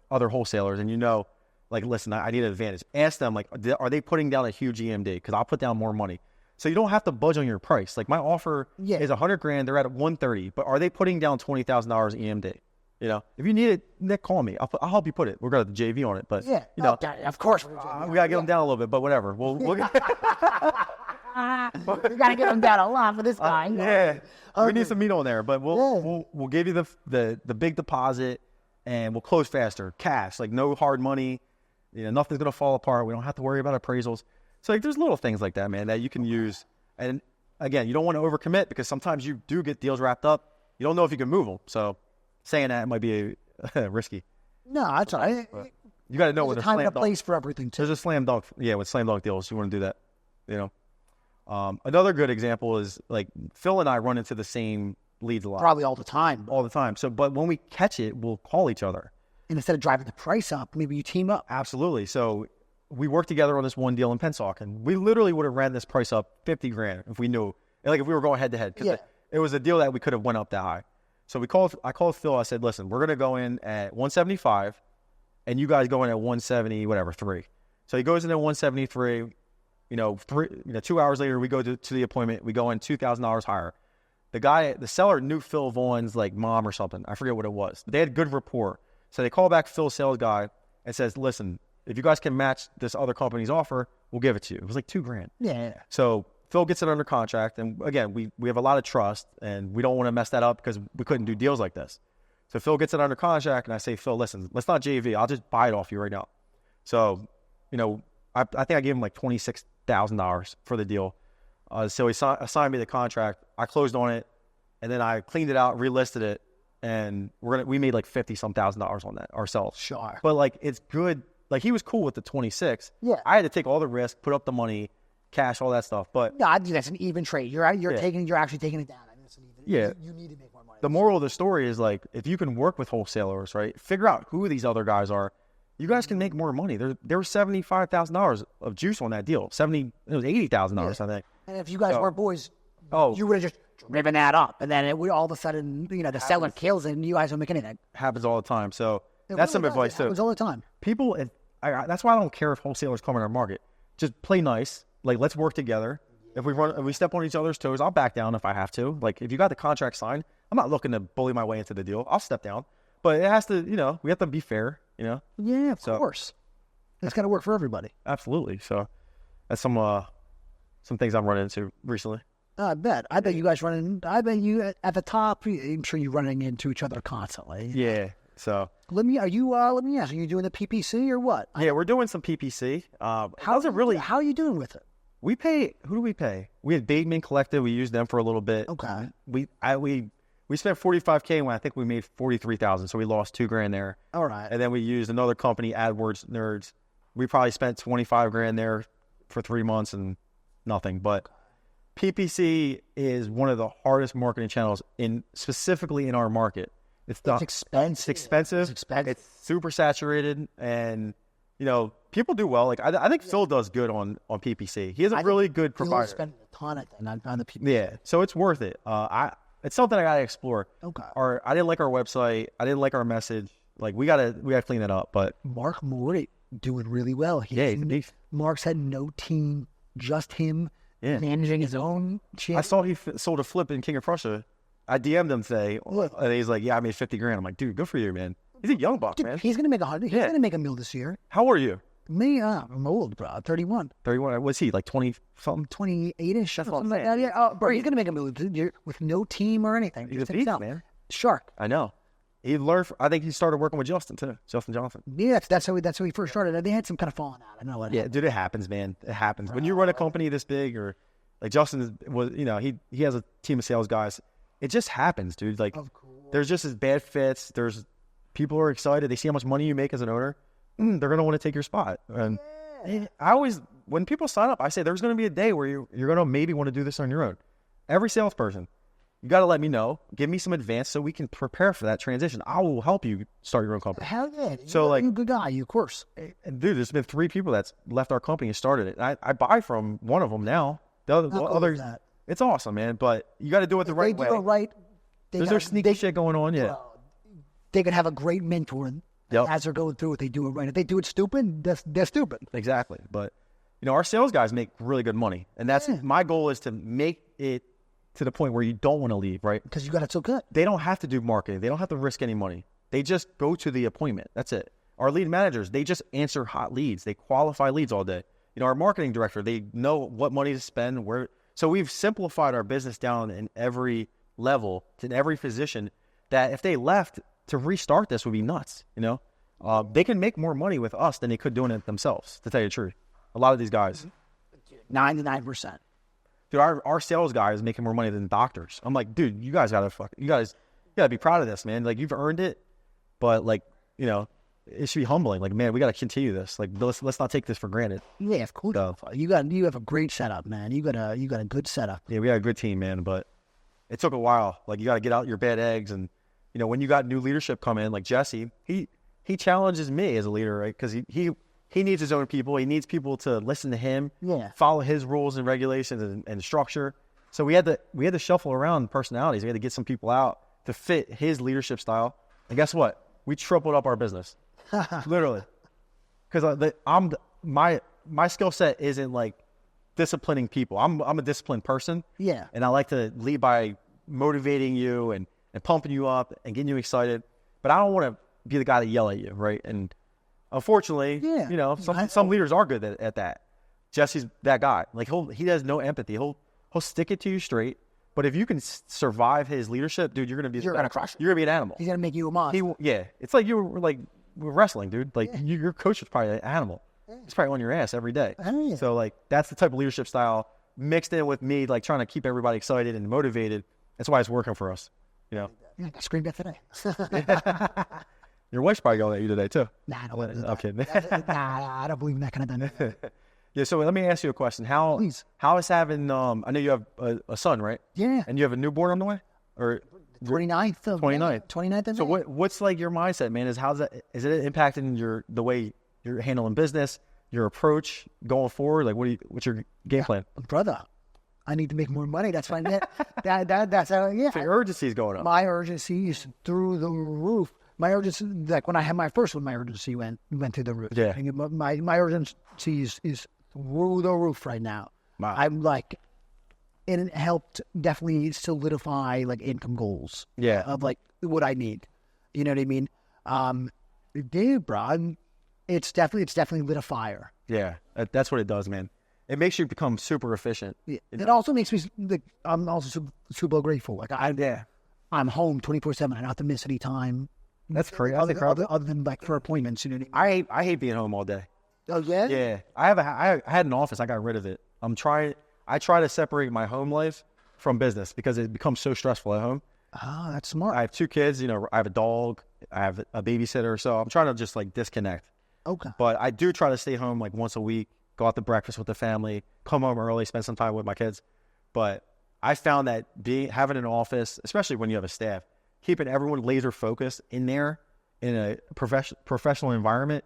other wholesalers, and like, listen, I need an advantage. Ask them, like, are they putting down a huge EMD? Because I'll put down more money. So you don't have to budge on your price. Like, my offer is 100 grand. They're at 130, but are they putting down $20,000 EMD? You know, if you need it, Nick, call me. I'll help you put it. We're going to JV on it, but of course, we got to get them down a little bit, but whatever. We'll we got to get them down a lot for this guy. We need some meat on there, but we'll give you the big deposit, and we'll close faster, cash, like no hard money. You know, nothing's going to fall apart. We don't have to worry about appraisals. So, like, there's little things like that, man, that you can use. And again, you don't want to overcommit because sometimes you do get deals wrapped up. You don't know if you can move them. So saying that might be risky. No, that's all right. You got to know when there's a time and a place for everything, too. There's a slam dunk. Yeah, with slam dunk deals, you want to do that. You know, another good example is, like, Phil and I run into the same leads a lot. Probably all the time. All the time. So, but when we catch it, we'll call each other. And instead of driving the price up, maybe you team up. Absolutely. So we worked together on this one deal in Pensacola. We literally would have ran this price up 50 grand if we knew, like, if we were going head to head. Because it was a deal that we could have went up that high. So I called Phil. I said, listen, we're going to go in at 175 and you guys go in at 170, whatever, 3. So he goes in at 173, 2 hours later, we go to the appointment. We go in $2,000 higher. The seller knew Phil Vaughn's, like, mom or something. I forget what it was. But they had good rapport. So they call back Phil's sales guy and says, listen, if you guys can match this other company's offer, we'll give it to you. It was like $2,000. Yeah. So Phil gets it under contract. And again, we have a lot of trust and we don't want to mess that up because we couldn't do deals like this. So Phil gets it under contract and I say, Phil, listen, let's not JV. I'll just buy it off you right now. So, I think I gave him like $26,000 for the deal. So he assigned me the contract. I closed on it and then I cleaned it out, relisted it. And we made like $50,000 on that ourselves. Sure. But, like, it's good. Like, he was cool with the 26. Yeah. I had to take all the risk, put up the money, cash, all that stuff. But no, I think that's an even trade. You're actually taking it down. I mean, it's an even. Yeah. You need to make more money. The moral of the story is, like, if you can work with wholesalers, right? Figure out who these other guys are. You guys can make more money. There was $75,000 of juice on that deal. It was $80,000, I think. And if you guys weren't boys, you would have just driven that up, and then all of a sudden, the seller kills it, and you guys don't make anything. Happens all the time. So that's some advice too. Happens all the time. People, that's why I don't care if wholesalers come in our market. Just play nice. Like, let's work together. If we step on each other's toes, I'll back down if I have to. Like, if you got the contract signed, I'm not looking to bully my way into the deal. I'll step down, but it has to, we have to be fair. Yeah, of course. It's got to work for everybody. Absolutely. So that's some things I'm running into recently. I bet you guys I bet you at the top, I'm sure you're running into each other constantly. Yeah. So let me ask, are you doing the PPC or what? Yeah, we're doing some PPC. How are you doing with it? Who do we pay? We had Bateman Collective. We used them for a little bit. Okay. We spent $45K when I think we made $43,000. So we lost $2,000 there. All right. And then we used another company, AdWords Nerds. We probably spent $25,000 there for 3 months and nothing, but PPC is one of the hardest marketing channels specifically in our market. It's expensive. It's super saturated, and people do well. Like I think Phil does good on PPC. He has a really good provider. He'll spend a ton of that on the PPC. Yeah, so it's worth it. It's something I gotta explore. Okay. I didn't like our website. I didn't like our message. Like we gotta clean that up. But Mark Morey doing really well. Mark's had no team, just him. Yeah. Managing his own shit. I saw he sold a flip in King of Prussia. I DM'd him today, and he's like, "Yeah, I made $50,000." I'm like, "Dude, good for you, man." He's a young buck, man. He's gonna make $100. He's gonna make $1 million this year. How old are you? Me, I'm old, bro. 31. 31. Was he like 20 something? 28ish. Something like that. Yeah. Bro, he's gonna make $1 million with no team or anything. He's a beast, man. Shark. I know. He learned. I think he started working with Justin too. Justin Johnson. Yeah, that's how he first started. They had some kind of falling out. I know what. Yeah, dude, it happens, man. It happens when you run a company this big, or Like Justin was, he has a team of sales guys. It just happens, dude. Like there's just as bad fits. There's people are excited. They see how much money you make as an owner. They're going to want to take your spot. And I always, when people sign up, I say there's going to be a day where you're going to maybe want to do this on your own. Every salesperson, you got to let me know. Give me some advance so we can prepare for that transition. I will help you start your own company. Hell yeah. So you're a good guy, of course. And dude, there's been 3 people that's left our company and started it. I buy from one of them now. The others, it's awesome, man. But you got to do it the right way. They do it right. There's sneaky shit going on, yeah. They could have a great mentor as they're going through it. They do it right. If they do it stupid, they're stupid. Exactly. But, our sales guys make really good money. And that's my goal is to make it to the point where you don't want to leave, right? Because you got it so good. They don't have to do marketing. They don't have to risk any money. They just go to the appointment. That's it. Our lead managers, they just answer hot leads. They qualify leads all day. Our marketing director, they know what money to spend, where. So we've simplified our business down in every level, in every position, that if they left, to restart this would be nuts, They can make more money with us than they could doing it themselves, to tell you the truth. A lot of these guys. 99%. Dude, our sales guy is making more money than doctors. I'm like, dude, you guys gotta be proud of this, man. Like, you've earned it, but it should be humbling. Like, man, we gotta continue this. Like, let's not take this for granted. Yeah, of course. So, you have a great setup, man. You got a good setup. Yeah, we got a good team, man, but it took a while. Like, you gotta get out your bad eggs, and when you got new leadership come in, like Jesse, he challenges me as a leader, right? Because he needs his own people. He needs people to listen to him, follow his rules and regulations and structure. So we had to shuffle around personalities. We had to get some people out to fit his leadership style. And guess what? We tripled up our business, literally. Because my skill set isn't like disciplining people. I'm a disciplined person. Yeah. And I like to lead by motivating you and pumping you up and getting you excited. But I don't want to be the guy to yell at you, right? And unfortunately, some leaders are good at that. Jesse's that guy. Like, he has no empathy. He'll stick it to you straight. But if you can survive his leadership, dude, you're gonna crush. You're gonna be an animal. He's gonna make you a monster. It's like we're wrestling, dude. Like your coach is probably an animal. He's probably on your ass every day. Yeah. So like that's the type of leadership style mixed in with me, like trying to keep everybody excited and motivated. That's why it's working for us. Yeah, I screamed that today. Your wife's probably yelling at you today too. Nah, I don't believe that. Okay. I don't believe in that kind of thing. Yeah, so let me ask you a question. How is having I know you have a son, right? Yeah. And you have a newborn on the way? Or 29th. 29th of So May. what's like your mindset, man? Is it impacting the way you're handling business, your approach going forward? Like what's your game plan? Brother, I need to make more money. That's fine. That's how, yeah. So your urgency is going up. My urgency is through the roof. My urgency, like when I had my first one, my urgency went through the roof. Yeah. My urgency is through the roof right now. Wow. I'm like, and it helped definitely solidify like income goals. Yeah. Of like what I need. You know what I mean? Dude, bro, it's definitely lit a fire. Yeah, that's what it does, man. It makes you become super efficient. Yeah. It also makes me, like, I'm also super grateful. Like I'm home 24/7. I don't have to miss any time. That's crazy. Other than like for appointments, you know what I mean? I hate being home all day. Oh yeah. Yeah, I had an office. I got rid of it. I try to separate my home life from business because it becomes so stressful at home. Oh, that's smart. I have 2 kids. I have a dog. I have a babysitter. So I'm trying to just like disconnect. Okay. But I do try to stay home like once a week, go out to breakfast with the family, come home early, spend some time with my kids. But I found that having an office, especially when you have a staff, keeping everyone laser focused in there in a professional environment,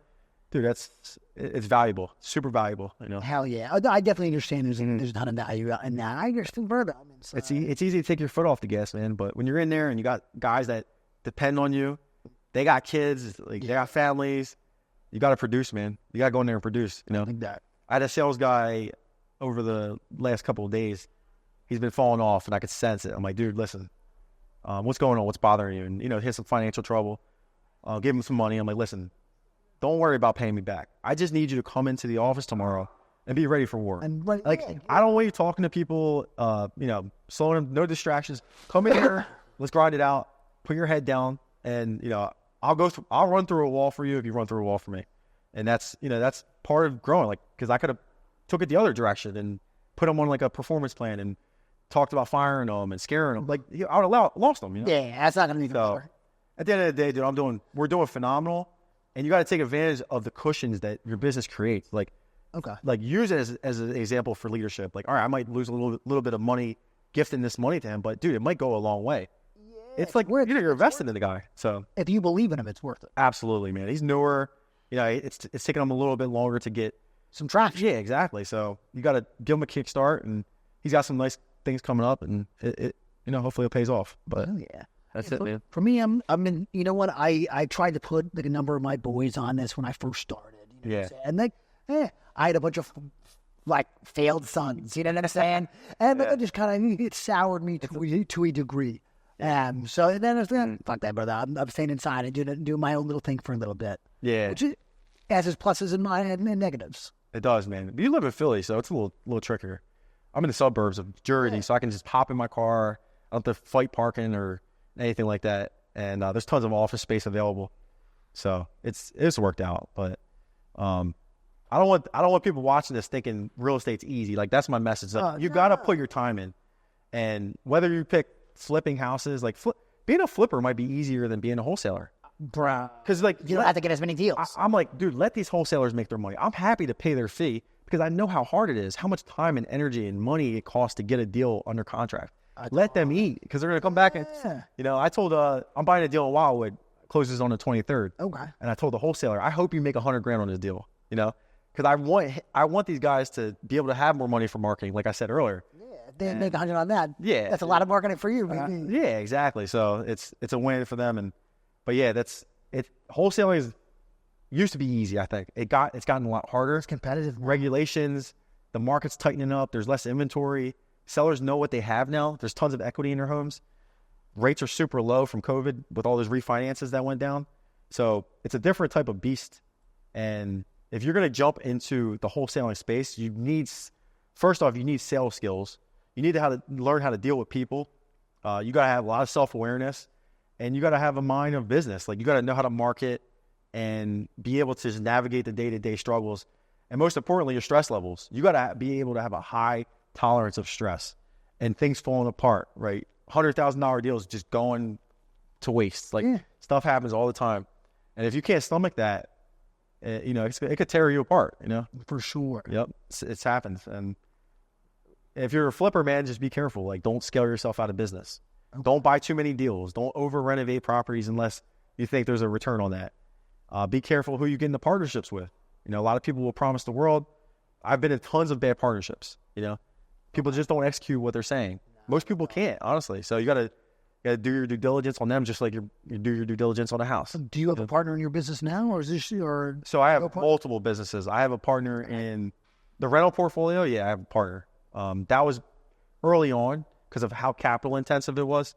dude, it's valuable, super valuable. Hell yeah, I definitely understand. There's a ton of value in that. I understand further. It's easy to take your foot off the gas, man. But when you're in there and you got guys that depend on you, they got kids, they got families. You got to produce, man. You got to go in there and produce. I think that. I had a sales guy over the last couple of days. He's been falling off, and I could sense it. I'm like, dude, listen, what's going on? What's bothering you? And he has some financial trouble. I'll give him some money. I'm like, listen, don't worry about paying me back. I just need you to come into the office tomorrow and be ready for work. I don't want you talking to people, slowing them, no distractions. Come in here, let's grind it out. Put your head down, and I'll run through a wall for you if you run through a wall for me. And that's part of growing, like, because I could have took it the other direction and put them on like a performance plan and talked about firing them and scaring them. Like I would have lost them. You know? Yeah, that's not going to be So at the end of the day, dude, we're doing phenomenal, and you got to take advantage of the cushions that your business creates. Like use it as an example for leadership. Like, all right, I might lose a little bit of money gifting this money to him, but dude, it might go a long way. Yeah, it's like you're investing in the guy. So if you believe in him, it's worth it. Absolutely, man. He's newer. You know, it's taking him a little bit longer to get some traction. Yeah, exactly. So you got to give him a kickstart, and he's got some nice things coming up, and it hopefully it pays off. But yeah. That's it, man. For me, I'm in. You know what? I tried to put like a number of my boys on this when I first started. You know what I'm saying? And like, I had a bunch of like failed sons. You know what I'm saying? And it just kind of it soured me to a degree. So then I was like, fuck that, brother. I'm staying inside and doing my own little thing for a little bit. Yeah, which has its pluses and negatives. It does, man. But you live in Philly, so it's a little trickier. I'm in the suburbs of Jersey, so I can just hop in my car. I don't have to fight parking or anything like that, and there's tons of office space available, so it's worked out. But I don't want people watching this thinking real estate's easy. Like that's my message. Like, you got to put your time in, and whether you pick flipping houses, like being a flipper might be easier than being a wholesaler, bro. Because like you don't have to get as many deals. I'm like, dude, let these wholesalers make their money. I'm happy to pay their fee because I know how hard it is, how much time and energy and money it costs to get a deal under contract. Let them eat because they're going to come back and, I told, I'm buying a deal in Wildwood, closes on the 23rd. Okay. And I told the wholesaler, I hope you make $100,000 on this deal, because I want these guys to be able to have more money for marketing. Like I said earlier. Yeah. They make 100 on that. Yeah. That's a lot of marketing for you. Yeah, exactly. So it's a win for them. But yeah, wholesaling used to be easy. I think it's gotten a lot harder. It's competitive. Regulations, the market's tightening up. There's less inventory. Sellers know what they have now. There's tons of equity in their homes. Rates are super low from COVID with all those refinances that went down. So it's a different type of beast. And if you're going to jump into the wholesaling space, you need sales skills. You need to learn how to deal with people. You got to have a lot of self-awareness, and you got to have a mind of business. Like you got to know how to market and be able to just navigate the day-to-day struggles. And most importantly, your stress levels. You got to be able to have a high tolerance of stress and things falling apart, right? $100,000 deals just going to waste. Like stuff happens all the time. And if you can't stomach that, it could tear you apart, For sure. Yep. It's happened. And if you're a flipper, man, just be careful. Like don't scale yourself out of business. Okay. Don't buy too many deals. Don't over renovate properties unless you think there's a return on that. Be careful who you get into partnerships with. A lot of people will promise the world. I've been in tons of bad partnerships, People just don't execute what they're saying. Most people can't, honestly. So you gotta do your due diligence on them, just like you do your due diligence on a house. Do you have a partner in your business now, or is this your? So I have multiple businesses. I have a partner in the rental portfolio. Yeah, I have a partner. That was early on because of how capital intensive it was.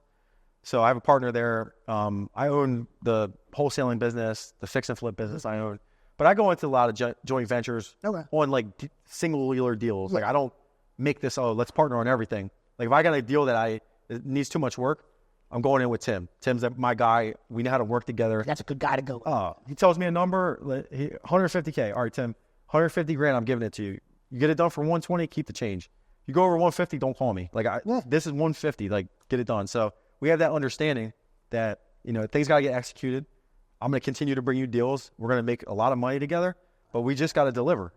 So I have a partner there. I own the wholesaling business, the fix and flip business I own, but I go into a lot of joint ventures on like single wheeler deals. Like I don't make this, let's partner on everything. Like if I got a deal that it needs too much work, I'm going in with Tim. Tim's my guy. We know how to work together. That's a good guy to go with. He tells me a number, $150K. All right, Tim, $150,000, I'm giving it to you. You get it done for $120, keep the change. You go over $150, don't call me. Like this is $150, like get it done. So we have that understanding that, things got to get executed. I'm going to continue to bring you deals. We're going to make a lot of money together, but we just got to deliver,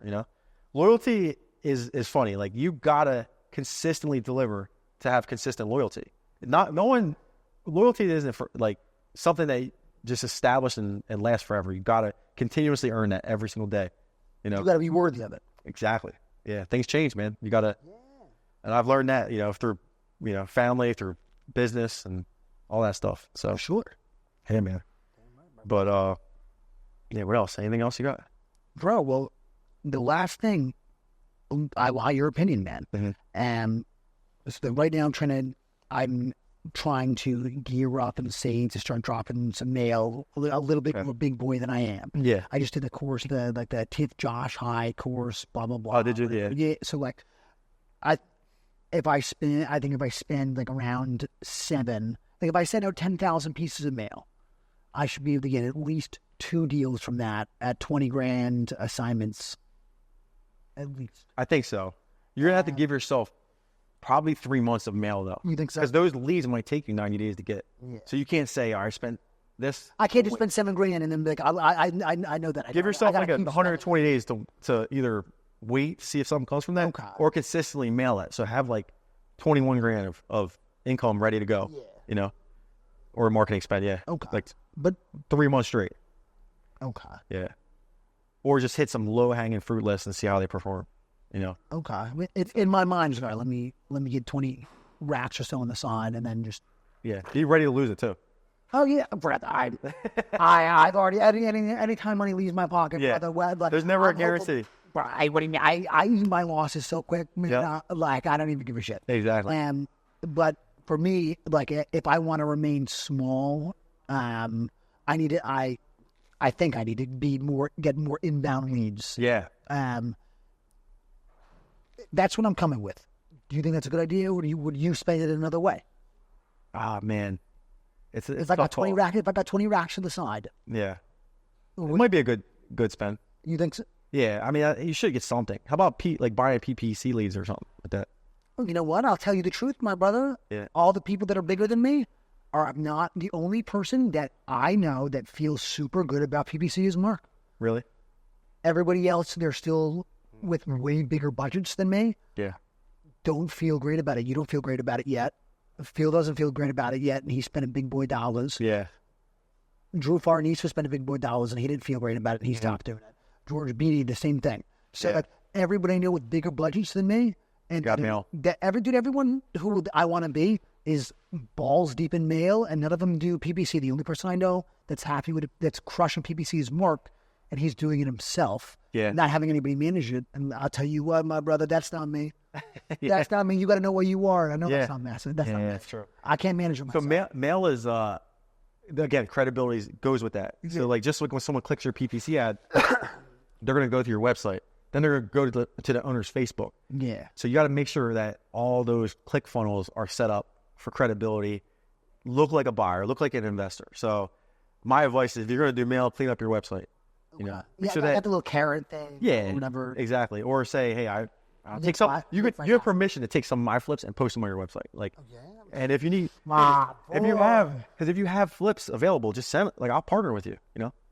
Loyalty is funny. Like you got to consistently deliver to have consistent loyalty. Loyalty isn't for like something that just established and lasts forever. You got to continuously earn that every single day. You got to be worthy of it. Exactly. Yeah. Things change, man. You got to, and I've learned that, through, family, through business and all that stuff. So sure. Hey, man. But, what else? Anything else you got? Bro, well, the last thing, I want your opinion, man. Mm-hmm. So right now I'm trying to gear up and save to start dropping some mail a little bit more big boy than I am. Yeah. I just did the course, the 10th Josh High course, blah, blah, blah. Oh, did you? Yeah. Yeah. So like, I think if I spend like around 7, like if I send out 10,000 pieces of mail, I should be able to get at least 2 deals from that at $20,000 assignments. At least. I think so. You're gonna have to give yourself probably 3 months of mail though. You think so? Because those leads might take you 90 days to get. Yeah. So you can't say, I spent this. I can't just spend $7,000 and then be like, I know that. Give yourself like 120 days. days to either wait, see if something comes from that, or consistently mail it. So have like 21 grand of income ready to go. Yeah. Or marketing spend. Yeah. Okay. Like, but 3 months straight. Okay. Yeah. Or just hit some low hanging fruit lists and see how they perform. Okay. It's in my mind. Just, all right, let me get 20 racks or so on the side, and then just. Yeah. Be ready to lose it too. Oh yeah, brother. I've already anytime money leaves my pocket. Yeah. Brother, like, There's never a guarantee. Right. What do you mean? I eat my losses so quick. Yep. Like I don't even give a shit. Exactly. But for me, like if I want to remain small, I think I need to get more inbound leads. Yeah. That's what I'm coming with. Do you think that's a good idea, or would you spend it another way? Ah, man. It's if I got 20 racks, if I got 20 racks to the side. Yeah. It might be a good spend. You think so? Yeah. I mean, you should get something. How about buying PPC leads or something like that? Well, you know what? I'll tell you the truth, my brother. Yeah. All the people that are bigger than me are not the only person that I know that feels super good about PPC is Mark. Really? Everybody else, they're still with way bigger budgets than me. Yeah. Don't feel great about it. You don't feel great about it yet. Phil doesn't feel great about it yet, and he's spending big boy dollars. Yeah. Drew Farnese was spending big boy dollars, and he didn't feel great about it, and he stopped doing it. George Beatty, the same thing. So like, everybody I know with bigger budgets than me, and got mail. Everyone who I want to be is balls deep in mail, and none of them do PPC. The only person I know that's happy with it, that's crushing PPC is Mark, and he's doing it himself. Yeah. Not having anybody manage it. And I'll tell you what, my brother, that's not me. That's not me. You got to know where you are. I know that's not massive. That's not massive. That's true. I can't manage it myself. So mail is, again, credibility goes with that. Yeah. So like just like when someone clicks your PPC ad, they're going to go to your website. Then they're going to go to the owner's Facebook. Yeah. So you got to make sure that all those click funnels are set up for credibility, look like a buyer, look like an investor. So my advice is if you're going to do mail, clean up your website. Make sure that got the little carrot thing. Yeah, whatever. Exactly. Or say, hey, I'll take some. You have permission to take some of my flips and post them on your website. Like, and if you need, if you have flips available, just send. Like, I'll partner with you.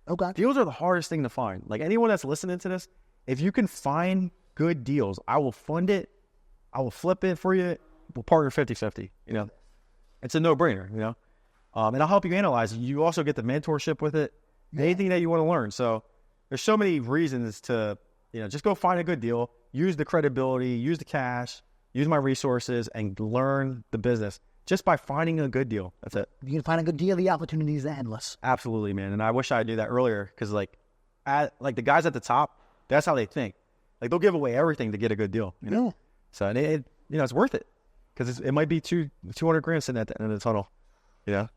Okay. Deals are the hardest thing to find. Like anyone that's listening to this, if you can find good deals, I will fund it. I will flip it for you. We'll partner 50-50. It's a no-brainer. And I'll help you analyze it. You also get the mentorship with it. Anything that you want to learn. So there's so many reasons to, just go find a good deal, use the credibility, use the cash, use my resources, and learn the business just by finding a good deal. That's it. You can find a good deal, the opportunities are endless. Absolutely, man. And I wish I knew that earlier because, like the guys at the top, that's how they think. Like, they'll give away everything to get a good deal. Yeah. So, and it's worth it because it might be 200 grand sitting at the end of the tunnel. Damn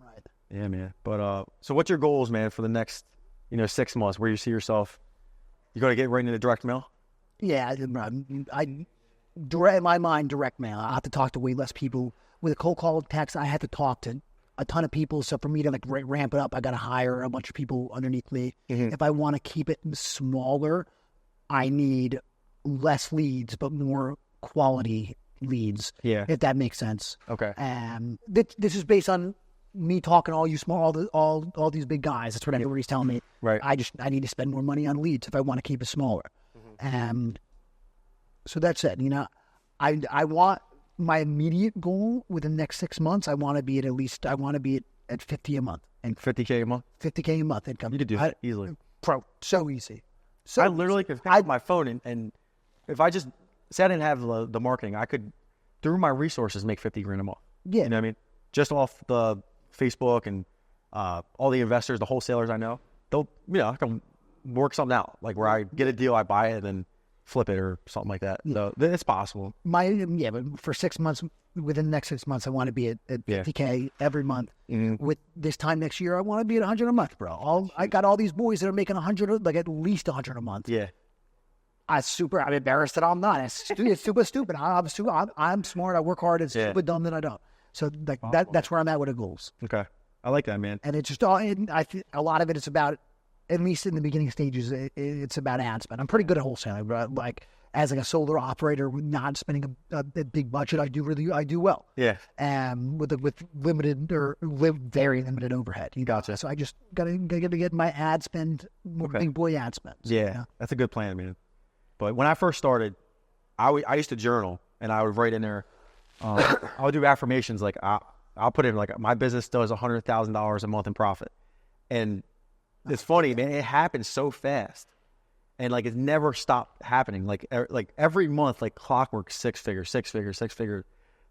right. Yeah, man. But so what's your goals, man, for the next 6 months? Where you see yourself? You going to get right into direct mail? Yeah, in my mind, direct mail. I have to talk to way less people. With a cold call text, I had to talk to a ton of people. So for me to like ramp it up, I got to hire a bunch of people underneath me. Mm-hmm. If I want to keep it smaller, I need less leads, but more quality leads. Yeah, if that makes sense. Okay. This is based on me talking to all you all these big guys. That's what everybody's telling me. Right. I need to spend more money on leads if I want to keep it smaller. Mm-hmm. So that's it. I want my immediate goal within the next 6 months. I want to be at 50 a month and 50K a month. 50K a month income. You could do that easily. So easy. I literally could pick my phone and if I just say I didn't have the marketing, I could through my resources make 50 grand a month. Yeah. You know what I mean? Just off the Facebook and all the investors, the wholesalers I know, they'll I can work something out. Like where I get a deal, I buy it, and flip it or something like that. Yeah. So it's possible. But for 6 months, within the next 6 months, I want to be at 50K every month. Mm-hmm. With this time next year, I want to be at 100 a month, bro. I got all these boys that are making 100, like at least 100 a month. Yeah. I'm embarrassed that I'm not. It's super stupid. I'm smart. I work hard. It's super dumb that I don't. So like that's where I'm at with the goals. Okay. I like that, man. And it's just a lot of it is about, at least in the beginning stages, it's about ad spend. I'm pretty good at wholesaling, but like as like a solar operator with not spending a big budget, I do well. Yeah. With limited or very limited overhead. Gotcha. So I just gotta get my ad spend, more big boy ad spend. Yeah, that's a good plan, man. But when I first started, I used to journal, and I would write in there. I would do affirmations like I'll put in like my business does $100,000 a month in profit, and it's funny, man. It happens so fast. And like it's never stopped happening. Like every month, like clockwork, six figures.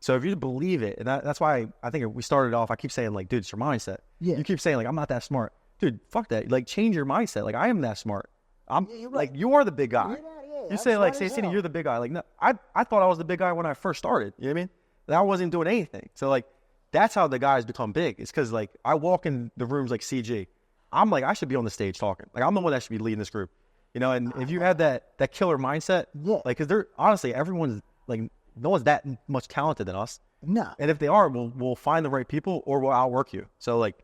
So if you believe it, and that's why I think we started off. I keep saying like, dude, it's your mindset. Yeah. You keep saying like, I'm not that smart, dude. Fuck that. Like change your mindset. Like I am that smart. I'm like you are the big guy. You say like, Santini, you're the big guy. Like no, I thought I was the big guy when I first started. You know what I mean? And I wasn't doing anything. So like that's how the guys become big. It's because like I walk in the rooms like CG. I'm like I should be on the stage talking. Like I'm the one that should be leading this group. You know, and if you have that killer mindset, like, because they're honestly, everyone's like, no one's that much talented than us. No. And if they are, we'll find the right people or we'll outwork you. So like,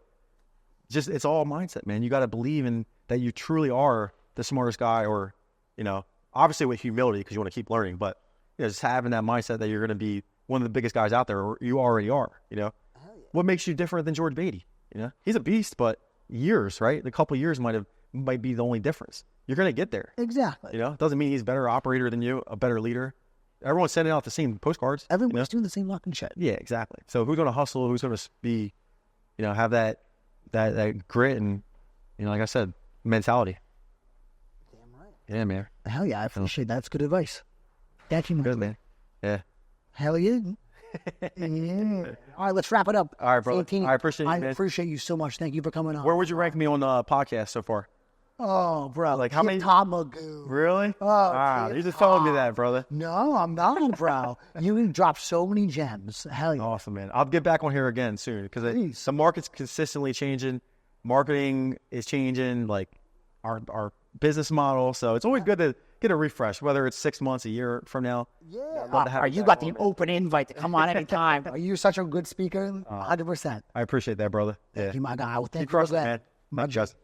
just it's all mindset, man. You got to believe in that you truly are the smartest guy, or you know, obviously with humility because you want to keep learning, but you know, just having that mindset that you're going to be one of the biggest guys out there, or you already are. You know, what makes you different than George Beatty? You know, he's a beast, but years, right? A couple of years might be the only difference. You're going to get there. Exactly. You know, it doesn't mean he's a better operator than you, a better leader. Everyone's sending out the same postcards. Everyone's doing the same fucking shit. Yeah, exactly. So who's going to hustle? Who's going to be, you know, have that grit and, you know, like I said, mentality. Damn right. Yeah, man. Hell yeah, I appreciate that. That's good advice. Thank you, Good, man. Yeah. Hell yeah. Yeah. All right, let's wrap it up. All right, brother. Santini, I appreciate you, man. I appreciate you so much. Thank you for coming on. Where would you rank me on the podcast so far? Oh, bro. Like how many? Magoo. Really? Oh, you're just telling me that, brother. No, I'm not, bro. You dropped so many gems. Hell yeah. Awesome, man. I'll get back on here again soon because the market's consistently changing. Marketing is changing, like our business model. So it's always good to get a refresh, whether it's 6 months, a year from now. Yeah. You got the open invite to come on anytime. Are you such a good speaker? 100%. I appreciate that, brother. Thank you, my guy. Well, thank Keep crushing, you again. man. Not just.